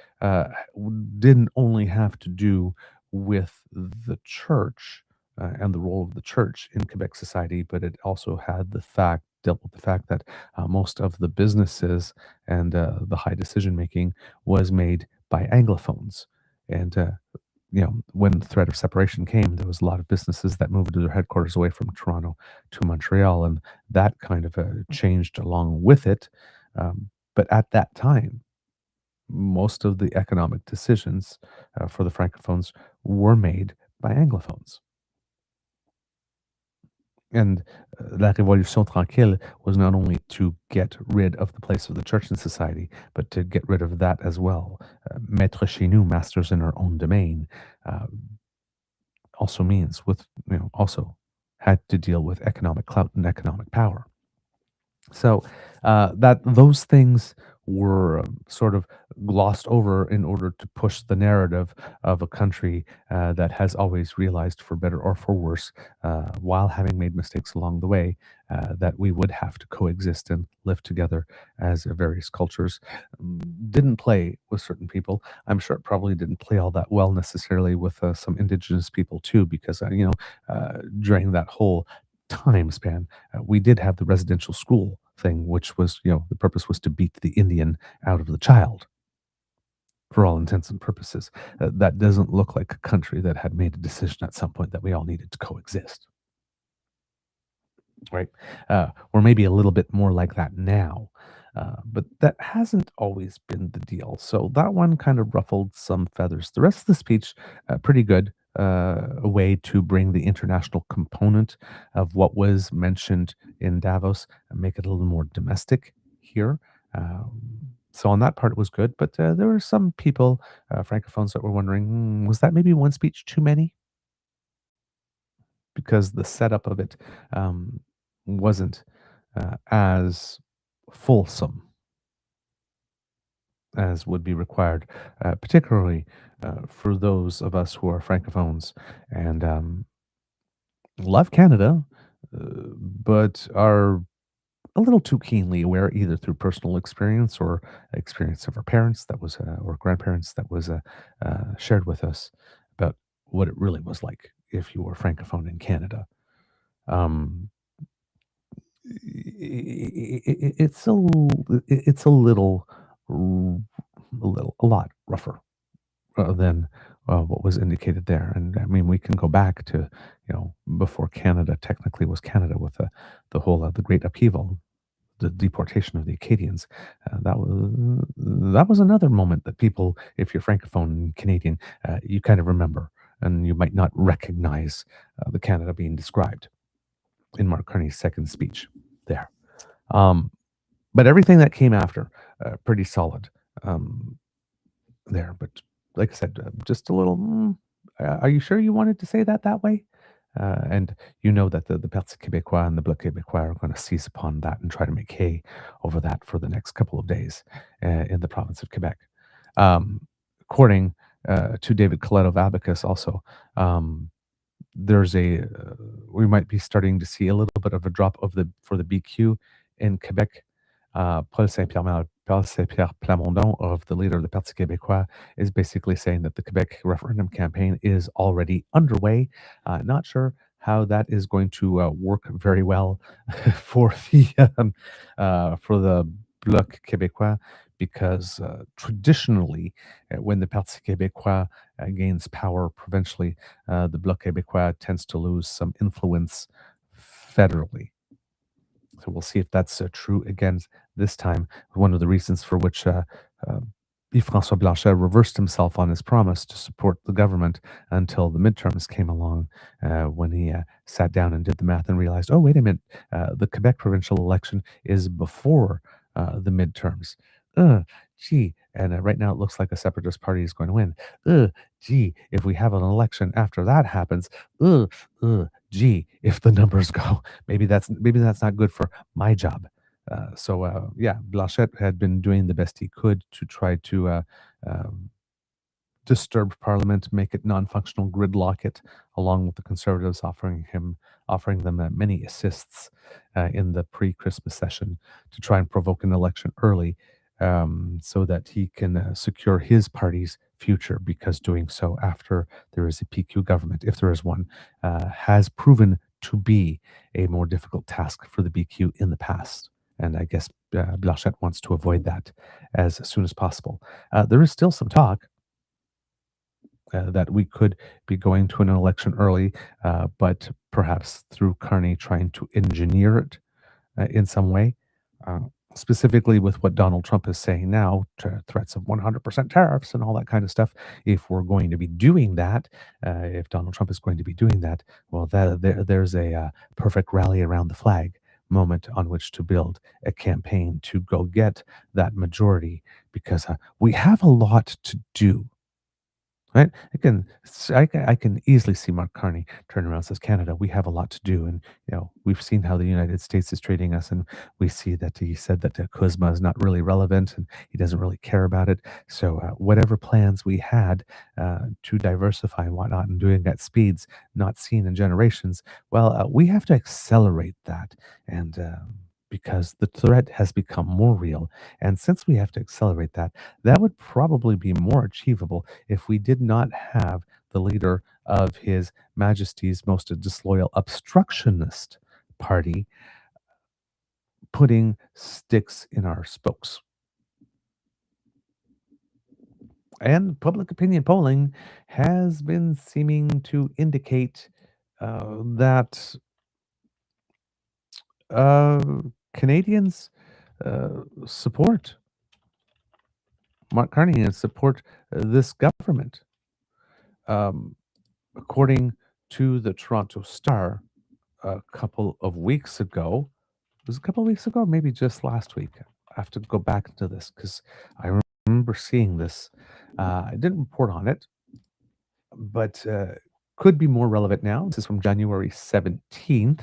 didn't only have to do with the church and the role of the church in Quebec society, but it also dealt with the fact that most of the businesses and the high decision making was made by Anglophones. And when the threat of separation came, there was a lot of businesses that moved their headquarters away from Toronto to Montreal, and that kind of changed along with it. But at that time, most of the economic decisions for the francophones were made by Anglophones. And La Révolution Tranquille was not only to get rid of the place of the church in society, but to get rid of that as well. Maître chez nous, masters in our own domain, also means also had to deal with economic clout and economic power. So those things were sort of glossed over in order to push the narrative of a country that has always realized, for better or for worse, while having made mistakes along the way, that we would have to coexist and live together as various cultures. Didn't play with certain people. I'm sure it probably didn't play all that well necessarily with some Indigenous people too, because during that whole time span, we did have the residential school thing, which was, the purpose was to beat the Indian out of the child. For all intents and purposes, that doesn't look like a country that had made a decision at some point that we all needed to coexist. Right? Or maybe a little bit more like that now. But that hasn't always been the deal. So that one kind of ruffled some feathers. The rest of the speech, pretty good. A way to bring the international component of what was mentioned in Davos and make it a little more domestic here. So on that part, it was good. But there were some people, francophones, that were wondering, was that maybe one speech too many? Because the setup of it wasn't as fulsome as would be required, particularly for those of us who are francophones and love Canada, but are a little too keenly aware, either through personal experience or experience of our parents that was or grandparents that was shared with us, about what it really was like if you were francophone in Canada. It's a lot rougher than what was indicated there. And I mean, we can go back to, before Canada technically was Canada, with the whole the Great Upheaval, the deportation of the Acadians. That was another moment that people, if you're Francophone Canadian, you kind of remember, and you might not recognize the Canada being described in Mark Carney's second speech there. But everything that came after, pretty solid there. But like I said, just a little. Are you sure you wanted to say that way? And you know that the Parti Québécois and the Bloc Québécois are going to seize upon that and try to make hay over that for the next couple of days in the province of Quebec. According to David Collette of Abacus, also, there's we might be starting to see a little bit of a drop for the BQ in Quebec. Paul Saint-Pierre Plamondon, of the leader of the Parti Québécois, is basically saying that the Quebec referendum campaign is already underway. Not sure how that is going to work very well for the Bloc Québécois, because traditionally, when the Parti Québécois gains power provincially, the Bloc Québécois tends to lose some influence federally. So we'll see if that's true again this time. One of the reasons for which Yves-François Blanchet reversed himself on his promise to support the government until the midterms came along, when he sat down and did the math and realized, oh, wait a minute, the Quebec provincial election is before the midterms. Gee, and right now it looks like a separatist party is going to win. Gee, if we have an election after that happens, gee, if the numbers go, maybe that's not good for my job. Yeah, Blanchet had been doing the best he could to try to disturb Parliament, make it non-functional, gridlock it, along with the Conservatives offering them many assists in the pre-Christmas session to try and provoke an election early, so that he can secure his party's future, because doing so after there is a PQ government, if there is one, has proven to be a more difficult task for the BQ in the past. And I guess Blanchet wants to avoid that as soon as possible. There is still some talk that we could be going to an election early, but perhaps through Carney trying to engineer it in some way. Specifically with what Donald Trump is saying now, threats of 100% tariffs and all that kind of stuff. If we're going to be doing that, if Donald Trump is going to be doing that, well, there's a perfect rally around the flag moment on which to build a campaign to go get that majority, because we have a lot to do. Right? I can easily see Mark Carney turn around and says, Canada, we have a lot to do. And, we've seen how the United States is treating us. And we see that he said that CUSMA is not really relevant and he doesn't really care about it. So whatever plans we had to diversify and whatnot, and doing at speeds not seen in generations, well, we have to accelerate that. And because the threat has become more real. And since we have to accelerate that, that would probably be more achievable if we did not have the leader of His Majesty's most disloyal obstructionist party putting sticks in our spokes. And public opinion polling has been seeming to indicate that Canadians support Mark Carney and support this government. According to the Toronto Star, a couple of weeks ago, maybe just last week. I have to go back into this because I remember seeing this. I didn't report on it, but could be more relevant now. This is from January 17th.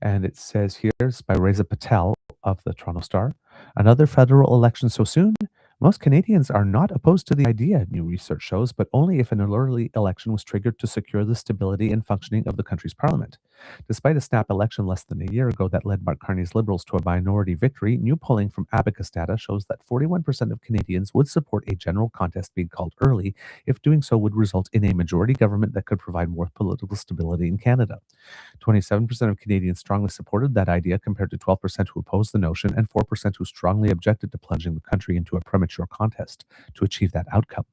And it says here, it's by Reza Patel of the Toronto Star. Another federal election so soon? Most Canadians are not opposed to the idea, new research shows, but only if an early election was triggered to secure the stability and functioning of the country's parliament. Despite a snap election less than a year ago that led Mark Carney's Liberals to a minority victory, new polling from Abacus data shows that 41% of Canadians would support a general contest being called early if doing so would result in a majority government that could provide more political stability in Canada. 27% of Canadians strongly supported that idea, compared to 12% who opposed the notion and 4% who strongly objected to plunging the country into a premature contest to achieve that outcome.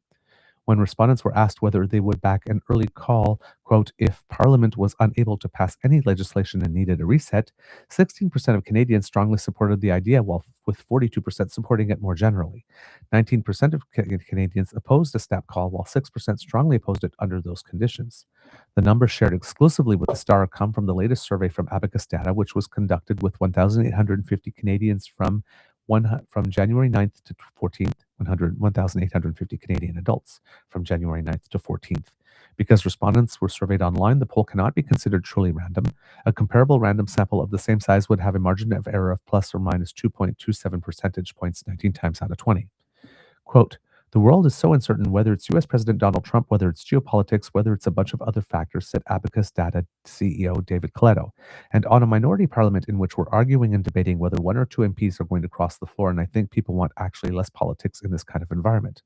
When respondents were asked whether they would back an early call, quote, if Parliament was unable to pass any legislation and needed a reset, 16% of Canadians strongly supported the idea, while with 42% supporting it more generally. 19% of Canadians opposed a snap call, while 6% strongly opposed it under those conditions. The numbers shared exclusively with the Star come from the latest survey from Abacus Data, which was conducted with 1,850 Canadians from January 9th to 14th, 1,850 Canadian adults from January 9th to 14th. Because respondents were surveyed online, the poll cannot be considered truly random. A comparable random sample of the same size would have a margin of error of plus or minus 2.27 percentage points 19 times out of 20. Quote, the world is so uncertain, whether it's U.S. President Donald Trump, whether it's geopolitics, whether it's a bunch of other factors, said Abacus Data CEO David Coletto. And on a minority parliament in which we're arguing and debating whether one or two MPs are going to cross the floor, and I think people want actually less politics in this kind of environment.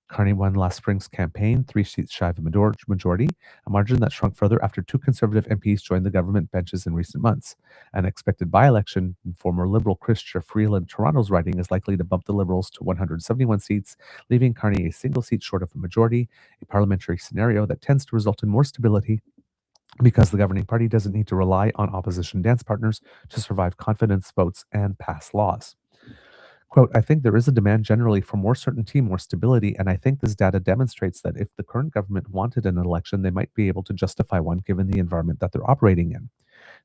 Carney won last spring's campaign, 3 seats shy of a majority, a margin that shrunk further after 2 Conservative MPs joined the government benches in recent months. An expected by-election, former Liberal Chrystia Freeland Toronto's riding is likely to bump the Liberals to 171 seats, leaving Carney a single seat short of a majority, a parliamentary scenario that tends to result in more stability because the governing party doesn't need to rely on opposition dance partners to survive confidence votes and pass laws. Quote, I think there is a demand generally for more certainty, more stability, and I think this data demonstrates that if the current government wanted an election, they might be able to justify one given the environment that they're operating in.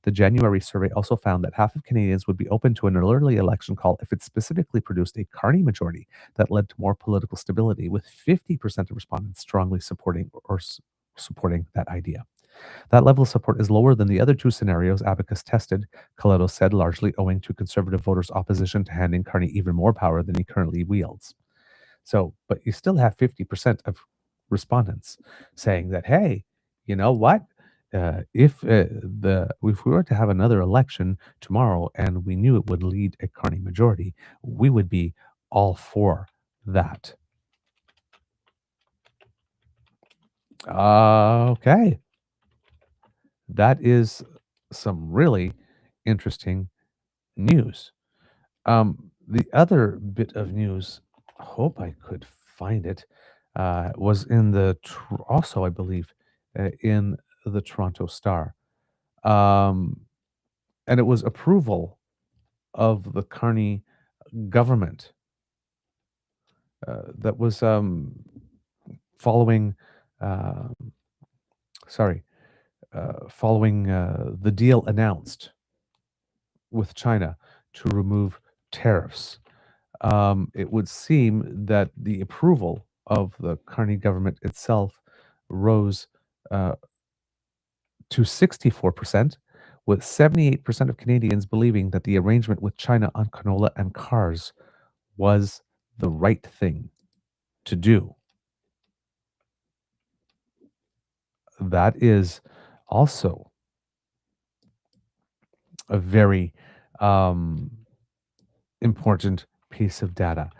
The January survey also found that half of Canadians would be open to an early election call if it specifically produced a Carney majority that led to more political stability, with 50% of respondents strongly supporting that idea. That level of support is lower than the other 2 scenarios Abacus tested, Coletto said, largely owing to Conservative voters' opposition to handing Carney even more power than he currently wields. So, but you still have 50% of respondents saying that, hey, you know what? If we were to have another election tomorrow and we knew it would lead a Carney majority, we would be all for that. Okay. That is some really interesting news. The other bit of news, hope I could find it, was in the also, I believe, in the Toronto Star, and it was approval of the Carney government that was following. Following the deal announced with China to remove tariffs. It would seem that the approval of the Carney government itself rose to 64%, with 78% of Canadians believing that the arrangement with China on canola and cars was the right thing to do. That is also a very important piece of data.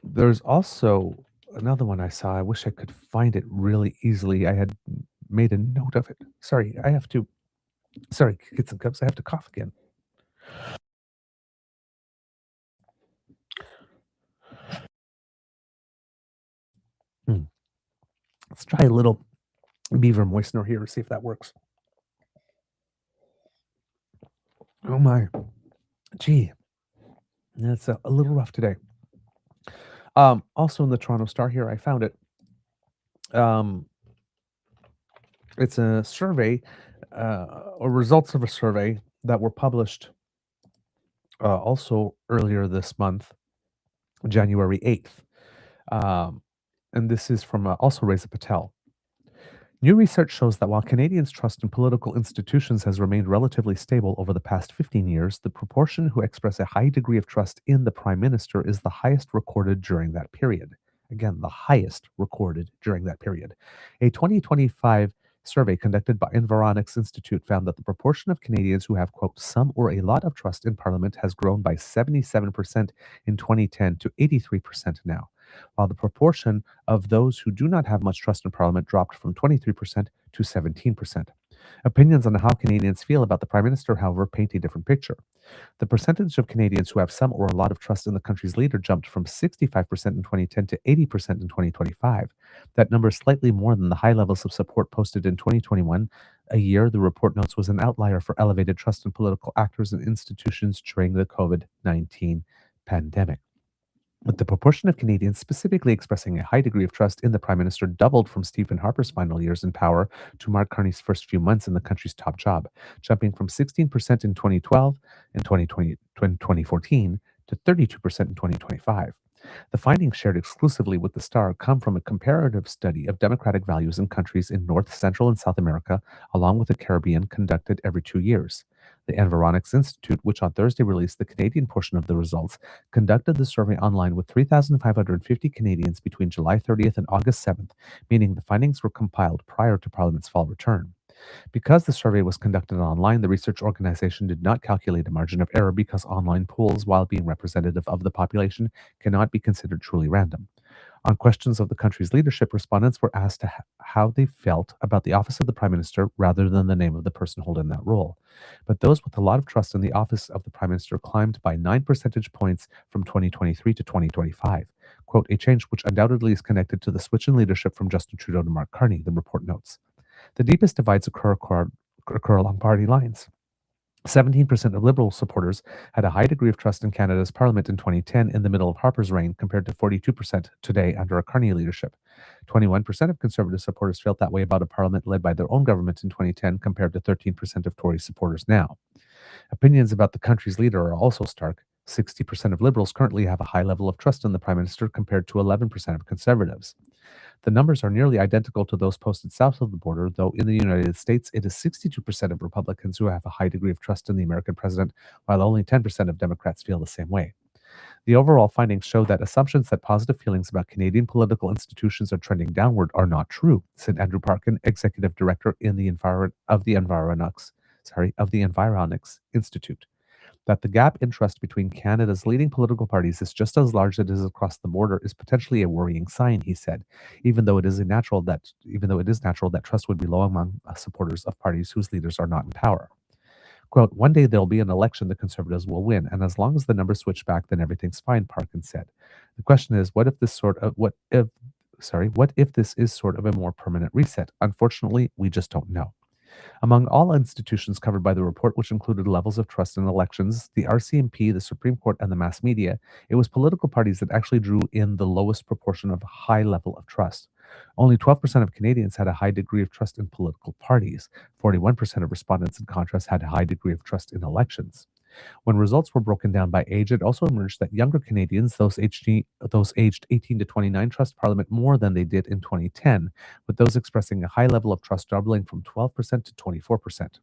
There's also another one I saw. I wish I could find it really easily. I had made a note of it. Sorry, get some cups. I have to cough again. Let's try a little Beaver moistener here, see if that works. Oh my, gee, that's a little rough today. Also in the Toronto Star here, I found it. It's a survey, or results of a survey that were published also earlier this month, January 8th. And this is from also Reza Patel. New research shows that while Canadians' trust in political institutions has remained relatively stable over the past 15 years, the proportion who express a high degree of trust in the Prime Minister is the highest recorded during that period. Again, the highest recorded during that period. A 2025 survey conducted by Environics Institute found that the proportion of Canadians who have, quote, some or a lot of trust in Parliament has grown by 77% in 2010 to 83% now, while the proportion of those who do not have much trust in Parliament dropped from 23% to 17%. Opinions on how Canadians feel about the Prime Minister, however, paint a different picture. The percentage of Canadians who have some or a lot of trust in the country's leader jumped from 65% in 2010 to 80% in 2025. That number is slightly more than the high levels of support posted in 2021, a year the report notes was an outlier for elevated trust in political actors and institutions during the COVID-19 pandemic. But the proportion of Canadians specifically expressing a high degree of trust in the Prime Minister doubled from Stephen Harper's final years in power to Mark Carney's first few months in the country's top job, jumping from 16% in 2012 and 2014 to 32% in 2025. The findings shared exclusively with the Star come from a comparative study of democratic values in countries in North, Central, and South America, along with the Caribbean, conducted every 2 years. The Environics Institute, which on Thursday released the Canadian portion of the results, conducted the survey online with 3,550 Canadians between July 30th and August 7th, meaning the findings were compiled prior to Parliament's fall return. Because the survey was conducted online, the research organization did not calculate a margin of error because online polls, while being representative of the population, cannot be considered truly random. On questions of the country's leadership, respondents were asked how they felt about the office of the Prime Minister rather than the name of the person holding that role. But those with a lot of trust in the office of the Prime Minister climbed by 9 percentage points from 2023 to 2025. Quote, a change which undoubtedly is connected to the switch in leadership from Justin Trudeau to Mark Carney, the report notes. The deepest divides occur along party lines. 17% of Liberal supporters had a high degree of trust in Canada's Parliament in 2010 in the middle of Harper's reign, compared to 42% today under a Carney leadership. 21% of Conservative supporters felt that way about a Parliament led by their own government in 2010, compared to 13% of Tory supporters now. Opinions about the country's leader are also stark. 60% of Liberals currently have a high level of trust in the Prime Minister, compared to 11% of Conservatives. The numbers are nearly identical to those posted south of the border, though in the United States, it is 62% of Republicans who have a high degree of trust in the American president, while only 10% of Democrats feel the same way. The overall findings show that assumptions that positive feelings about Canadian political institutions are trending downward are not true, said Andrew Parkin, executive director of the Environics Institute. That the gap in trust between Canada's leading political parties is just as large as it is across the border is potentially a worrying sign, he said, even though it is natural that trust would be low among supporters of parties whose leaders are not in power. Quote, one day there'll be an election the Conservatives will win, and as long as the numbers switch back, then everything's fine, Parkin said. The question is, what if this is sort of a more permanent reset? Unfortunately, we just don't know. Among all institutions covered by the report, which included levels of trust in elections, the RCMP, the Supreme Court, and the mass media, it was political parties that actually drew in the lowest proportion of high level of trust. Only 12% of Canadians had a high degree of trust in political parties. 41% of respondents, in contrast, had a high degree of trust in elections. When results were broken down by age, it also emerged that younger Canadians, those aged 18 to 29, trust Parliament more than they did in 2010, with those expressing a high level of trust doubling from 12% to 24%.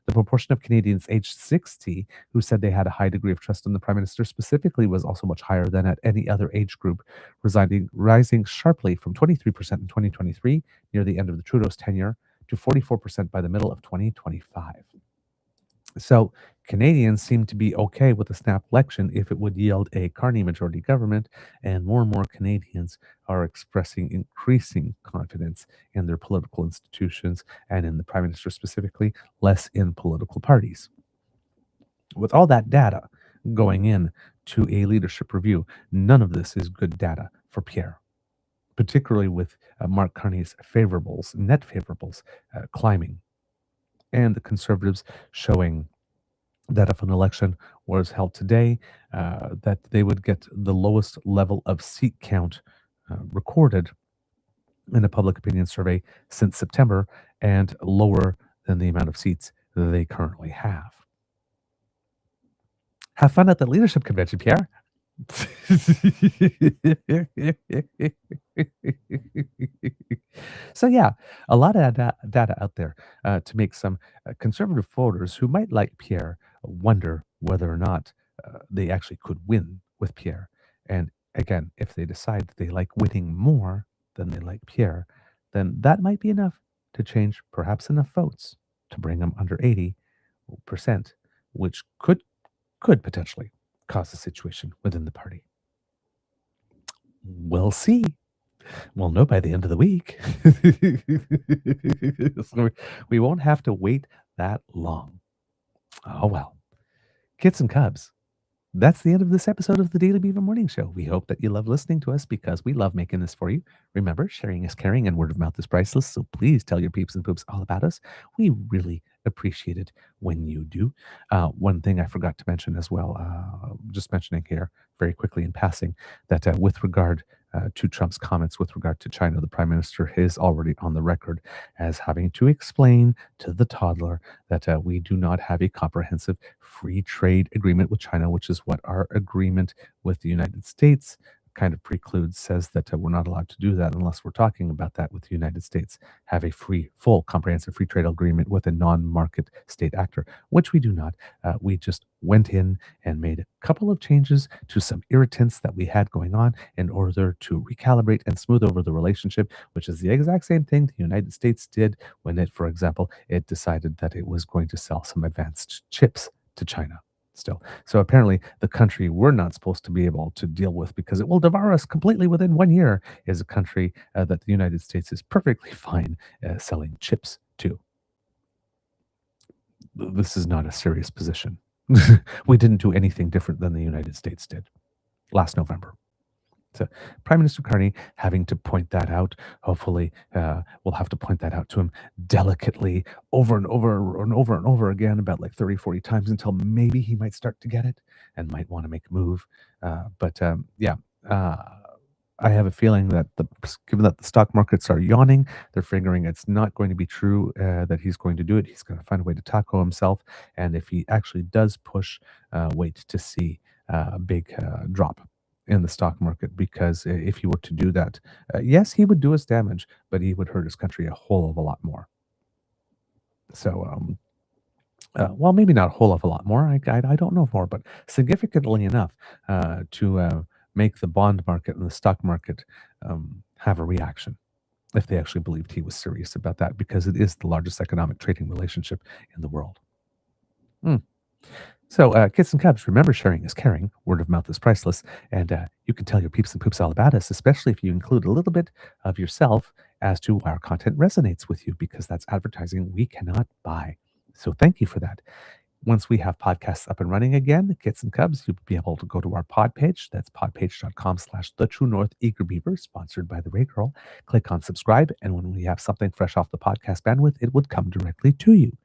The proportion of Canadians aged 60 who said they had a high degree of trust in the Prime Minister specifically was also much higher than at any other age group, rising sharply from 23% in 2023, near the end of the Trudeau's tenure, to 44% by the middle of 2025. So Canadians seem to be okay with a snap election if it would yield a Carney majority government, and more Canadians are expressing increasing confidence in their political institutions and in the Prime Minister specifically, less in political parties. With all that data going in to a leadership review, none of this is good data for Pierre, particularly with Mark Carney's net favorables climbing, and the Conservatives showing that if an election was held today, that they would get the lowest level of seat count recorded in a public opinion survey since September, and lower than the amount of seats that they currently have. Have fun at the leadership convention, Pierre. So yeah, a lot of data out there to make some conservative voters who might like Pierre wonder whether or not they actually could win with Pierre. And again, if they decide that they like winning more than they like Pierre, then that might be enough to change perhaps enough votes to bring them under 80%, which could potentially cause a situation within the party. We'll see. We'll know by the end of the week. So we won't have to wait that long. Oh well. Kits and Cubs, that's the end of this episode of the Daily Beaver Morning Show. We hope that you love listening to us because we love making this for you. Remember, sharing is caring and word of mouth is priceless. So please tell your peeps and poops all about us. We really appreciate it when you do. One thing I forgot to mention as well, just mentioning here very quickly in passing, that with regard to Trump's comments with regard to China, the Prime Minister is already on the record as having to explain to the toddler that we do not have a comprehensive free trade agreement with China, which is what our agreement with the United States kind of precludes, says that we're not allowed to do that unless we're talking about that with the United States, have a full, comprehensive free trade agreement with a non-market state actor, which we do not. We just went in and made a couple of changes to some irritants that we had going on in order to recalibrate and smooth over the relationship, which is the exact same thing the United States did when it, for example, it decided that it was going to sell some advanced chips to China. Still. So apparently the country we're not supposed to be able to deal with because it will devour us completely within 1 year is a country that the United States is perfectly fine selling chips to. This is not a serious position. We didn't do anything different than the United States did last November. So Prime Minister Carney having to point that out. Hopefully we'll have to point that out to him delicately over and over and over and over again about like 30, 40 times until maybe he might start to get it and might want to make a move. I have a feeling that given that the stock markets are yawning, they're figuring it's not going to be true that he's going to do it. He's going to find a way to tackle himself. And if he actually does push, wait to see a big drop in the stock market, because if he were to do that, yes, he would do us damage, but he would hurt his country a whole of a lot more. So, well, maybe not a whole of a lot more. I don't know more, but significantly enough to make the bond market and the stock market have a reaction if they actually believed he was serious about that, because it is the largest economic trading relationship in the world. So, Kits and Cubs, remember, sharing is caring. Word of mouth is priceless. And you can tell your peeps and poops all about us, especially if you include a little bit of yourself as to why our content resonates with you, because that's advertising we cannot buy. So thank you for that. Once we have podcasts up and running again, Kits and Cubs, you'll be able to go to our pod page. That's podpage.com/thetruenortheagerbeaver, sponsored by the Ray Girl. Click on subscribe, and when we have something fresh off the podcast bandwidth, it would come directly to you.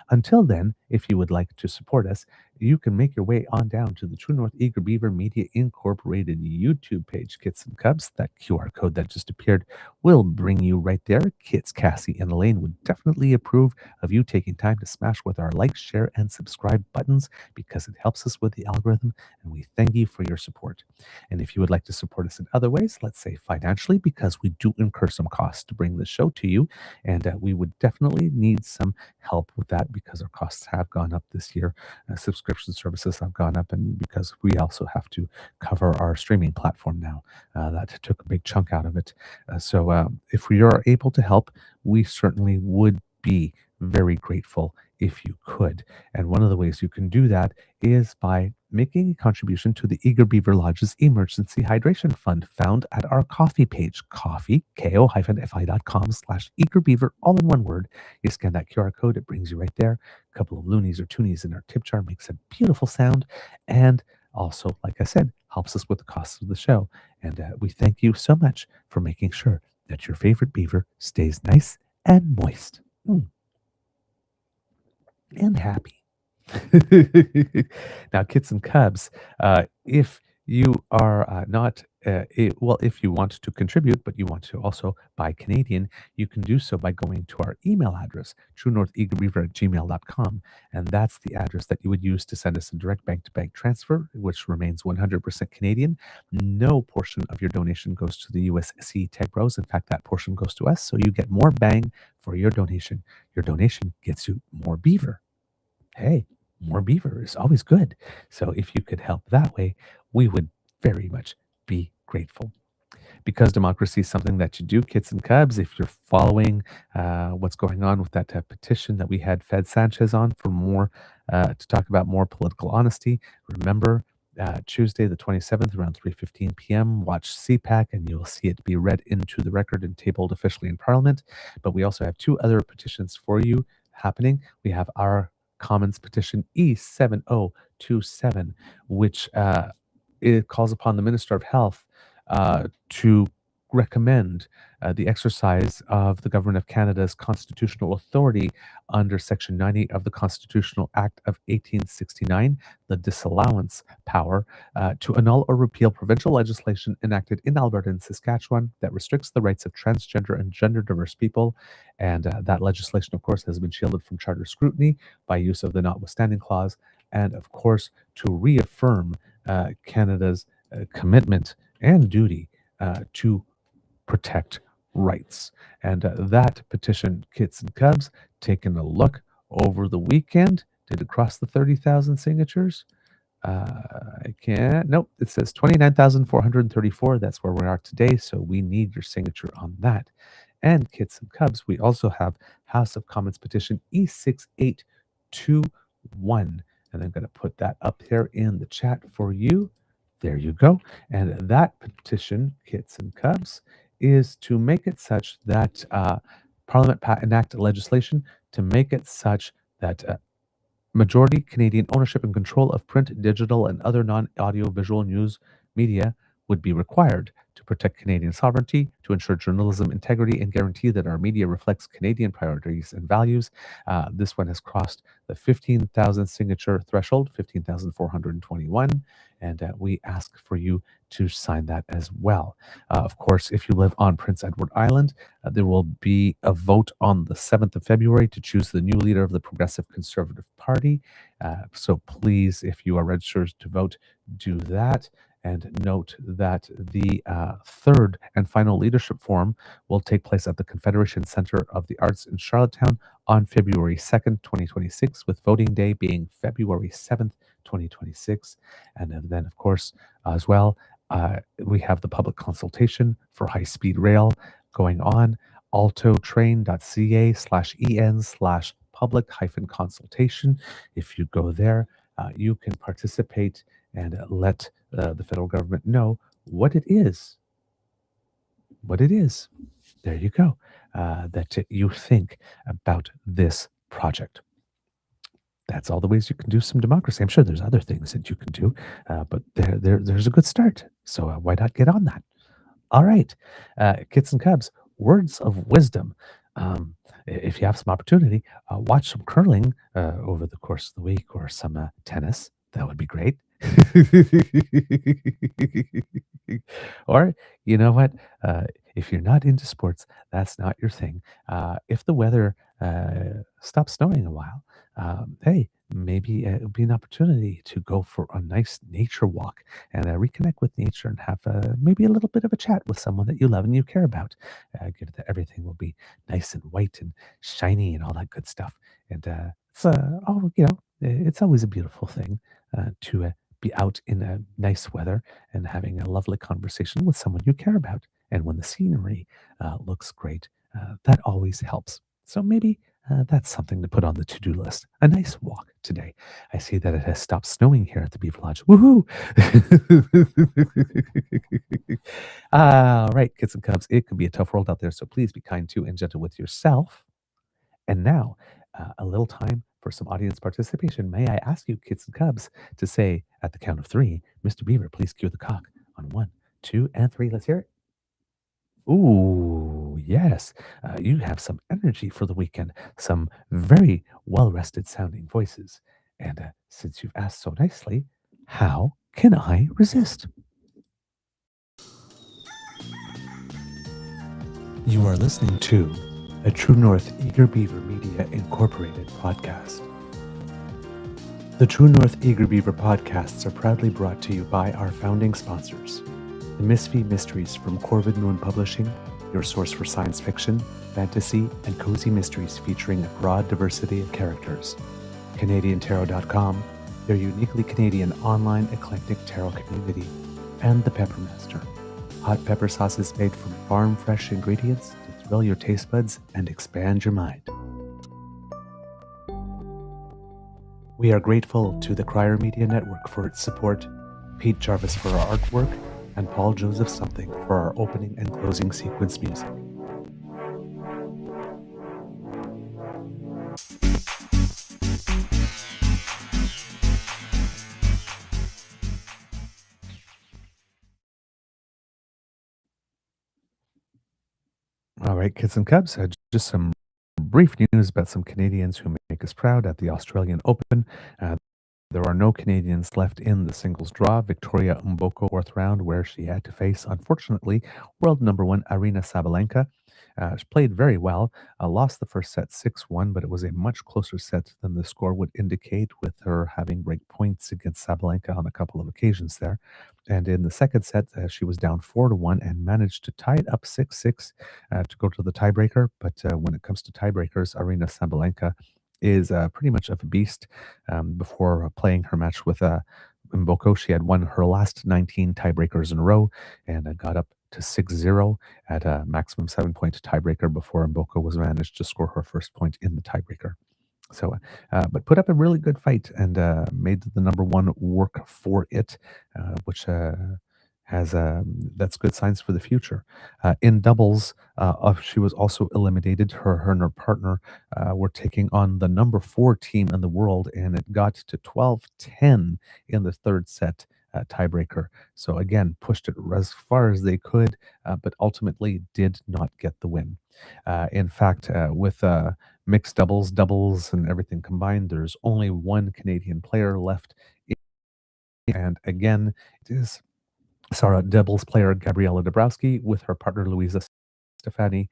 Until then, if you would like to support us, you can make your way on down to the True North Eager Beaver Media Incorporated YouTube page, Kits and Cubs. That QR code that just appeared will bring you right there. Kits, Cassie, and Elaine would definitely approve of you taking time to smash with our like, share, and subscribe buttons, because it helps us with the algorithm, and we thank you for your support. And if you would like to support us in other ways, let's say financially, because we do incur some costs to bring the show to you, and we would definitely need some help with that because our costs have gone up this year. Subscription services have gone up, and because we also have to cover our streaming platform now. That took a big chunk out of it. So if we are able to help, we certainly would be very grateful if you could. And one of the ways you can do that is by making a contribution to the Eager Beaver Lodge's Emergency Hydration Fund, found at our coffee page, ko-fi.com/eagerbeaver, all in one word. You scan that QR code, it brings you right there. A couple of loonies or toonies in our tip jar makes a beautiful sound, and also, like I said, helps us with the costs of the show. And we thank you so much for making sure that your favorite beaver stays nice and moist. And happy. Now, Kits and Cubs, if you are if you want to contribute, but you want to also buy Canadian, you can do so by going to our email address, truenortheagerbeaver@gmail.com. And that's the address that you would use to send us a direct bank-to-bank transfer, which remains 100% Canadian. No portion of your donation goes to the USC Tech Bros. In fact, that portion goes to us, so you get more bang for your donation. Your donation gets you more beaver. Hey, more beaver is always good. So if you could help that way, we would very much be grateful. Because democracy is something that you do, Kits and Cubs, if you're following what's going on with that petition that we had Fed Sanchez on for more, to talk about more political honesty, remember, Tuesday the 27th around 3:15 p.m. watch CPAC, and you'll see it be read into the record and tabled officially in Parliament. But we also have two other petitions for you happening. We have our Commons Petition E7027, which it calls upon the Minister of Health to recommend the exercise of the Government of Canada's constitutional authority under Section 90 of the Constitutional Act of 1869, the disallowance power, to annul or repeal provincial legislation enacted in Alberta and Saskatchewan that restricts the rights of transgender and gender diverse people. And that legislation, of course, has been shielded from charter scrutiny by use of the notwithstanding clause, and of course, to reaffirm Canada's commitment and duty to protect rights. And that petition, Kits and Cubs, taking a look over the weekend, did it cross the 30,000 signatures? I can't. Nope. It says 29,434. That's where we are today. So we need your signature on that. And Kits and Cubs, we also have House of Commons petition E6821. And I'm going to put that up here in the chat for you. There you go. And that petition, Kits and Cubs, is to make it such that Parliament enact legislation to make it such that majority Canadian ownership and control of print, digital, and other non-audio visual news media would be required to protect Canadian sovereignty, to ensure journalism integrity, and guarantee that our media reflects Canadian priorities and values. This one has crossed the 15,000 signature threshold, 15,421, and we ask for you to sign that as well. Of course, if you live on Prince Edward Island, there will be a vote on the 7th of February to choose the new leader of the Progressive Conservative Party. So please, if you are registered to vote, do that. And note that the third and final leadership forum will take place at the Confederation Center of the Arts in Charlottetown on February 2nd, 2026, with voting day being February 7th, 2026. And then, of course, as well, we have the public consultation for high-speed rail going on, altotrain.ca/en/public-consultation. If you go there, you can participate and let the federal government know what it is. There you go. That you think about this project. That's all the ways you can do some democracy. I'm sure there's other things that you can do, but there's a good start. So why not get on that? All right, Kits and Cubs, words of wisdom. If you have some opportunity, watch some curling over the course of the week, or some tennis. That would be great. Or, you know what? If you're not into sports, that's not your thing. If the weather stops snowing a while, hey, maybe it would be an opportunity to go for a nice nature walk and reconnect with nature and have maybe a little bit of a chat with someone that you love and you care about. Given that everything will be nice and white and shiny and all that good stuff. And it's always a beautiful thing to be out in nice weather and having a lovely conversation with someone you care about. And when the scenery looks great, that always helps. So maybe that's something to put on the to-do list. A nice walk today. I see that it has stopped snowing here at the Beaver Lodge. Woohoo! All right, Kits and Cubs, it can be a tough world out there, so please be kind to and gentle with yourself. And now, a little time for some audience participation. May I ask you, Kits and Cubs, to say at the count of 3, Mr. Beaver, please cue the cock on 1, 2, and 3. Let's hear it. Ooh, yes. You have some energy for the weekend, some very well-rested sounding voices. And since you've asked so nicely, how can I resist? You are listening to a True North Eager Beaver Media Incorporated podcast. The True North Eager Beaver podcasts are proudly brought to you by our founding sponsors, the Misfit Mysteries from Corvid Moon Publishing, your source for science fiction, fantasy, and cozy mysteries featuring a broad diversity of characters. CanadianTarot.com, their uniquely Canadian online eclectic tarot community, and The Peppermaster, hot pepper sauces made from farm-fresh ingredients to thrill your taste buds and expand your mind. We are grateful to the Crier Media Network for its support, Pete Jarvis for our artwork, and Paul Joseph Something for our opening and closing sequence music. right, kids and cubs, just some brief news about some Canadians who make us proud at the Australian Open. Uh, There are no Canadians left in the singles draw. Victoria Mboko, fourth round, where she had to face, unfortunately, world number one Aryna Sabalenka. She played very well, lost the first set 6-1, but it was a much closer set than the score would indicate, with her having break points against Sabalenka on a couple of occasions there. And in the second set, she was down 4-1 and managed to tie it up 6-6 to go to the tiebreaker. But when it comes to tiebreakers, Aryna Sabalenka is pretty much of a beast. Before playing her match with Mboko, she had won her last 19 tiebreakers in a row and got up to 6-0 at a maximum 7-point tiebreaker before Mboko was managed to score her first point in the tiebreaker. So, but put up a really good fight and made the number one work for it, which has that's good signs for the future. In doubles, she was also eliminated. Her and her partner were taking on the number 4 team in the world, and it got to 12-10 in the third set. Tiebreaker. So again, pushed it as far as they could, but ultimately did not get the win. In fact, with mixed doubles, and everything combined, there's only one Canadian player left. And again, it is doubles player Gabriela Dabrowski with her partner Luisa Stefani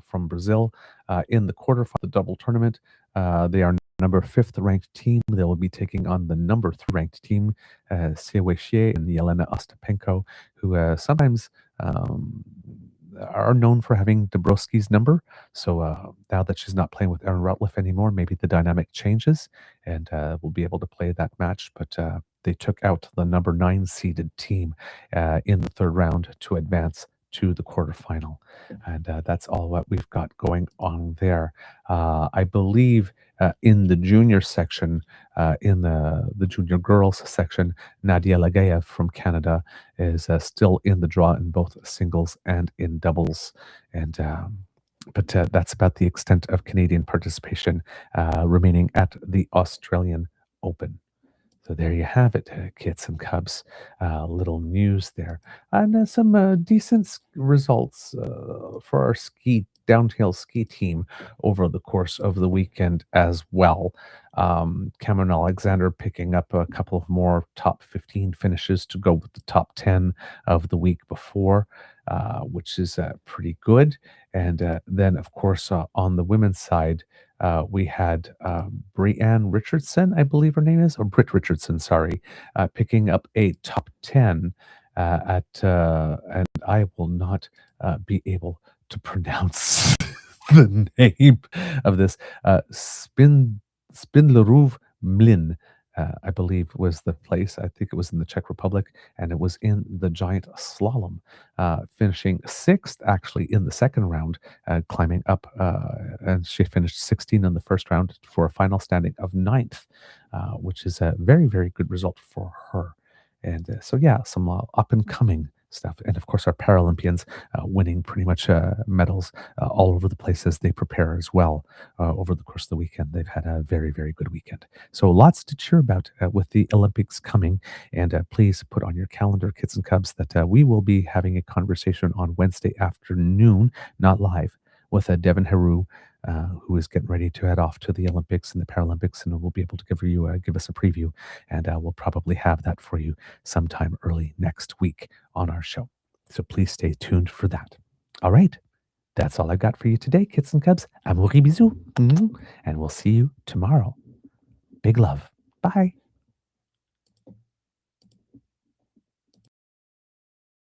from Brazil in the quarterfinal the double tournament. They are number 5th ranked team. They will be taking on the number 3 ranked team, Siewei Xie and Yelena Ostapenko, who sometimes are known for having Dabrowski's number. So now that she's not playing with Erin Routliffe anymore, maybe the dynamic changes and we'll be able to play that match. But they took out the number 9 seeded team in the third round to advance to the quarterfinal. And that's all what we've got going on there. I believe in the junior section, in the junior girls section, Nadia Lagayev from Canada is still in the draw in both singles and in doubles. And but that's about the extent of Canadian participation remaining at the Australian Open. So there you have it, kids and cubs. Little news there. And some decent results for our downhill ski team over the course of the weekend as well. Cameron Alexander picking up a couple of more top 15 finishes to go with the top 10 of the week before, which is pretty good. And then, of course, on the women's side, we had Brianne Richardson, I believe her name is, or Britt Richardson, sorry, picking up a top 10 and I will not be able to pronounce the name of this, Spindlerov Mlin. I believe was the place. I think it was in the Czech Republic, and it was in the giant slalom, finishing 6th actually in the second round, climbing up, and she finished 16 in the first round for a final standing of 9th, which is a very, very good result for her. And so, yeah, some up and coming stuff. And of course, our Paralympians winning pretty much medals all over the place as they prepare as well over the course of the weekend. They've had a very, very good weekend. So lots to cheer about with the Olympics coming. And please put on your calendar, kids and cubs, that we will be having a conversation on Wednesday afternoon, not live, with Devin Heroux, who is getting ready to head off to the Olympics and the Paralympics, and we'll be able to give us a preview, and we'll probably have that for you sometime early next week on our show. So please stay tuned for that. All right, that's all I've got for you today, kids and cubs. Amouri bisous, and we'll see you tomorrow. Big love. Bye.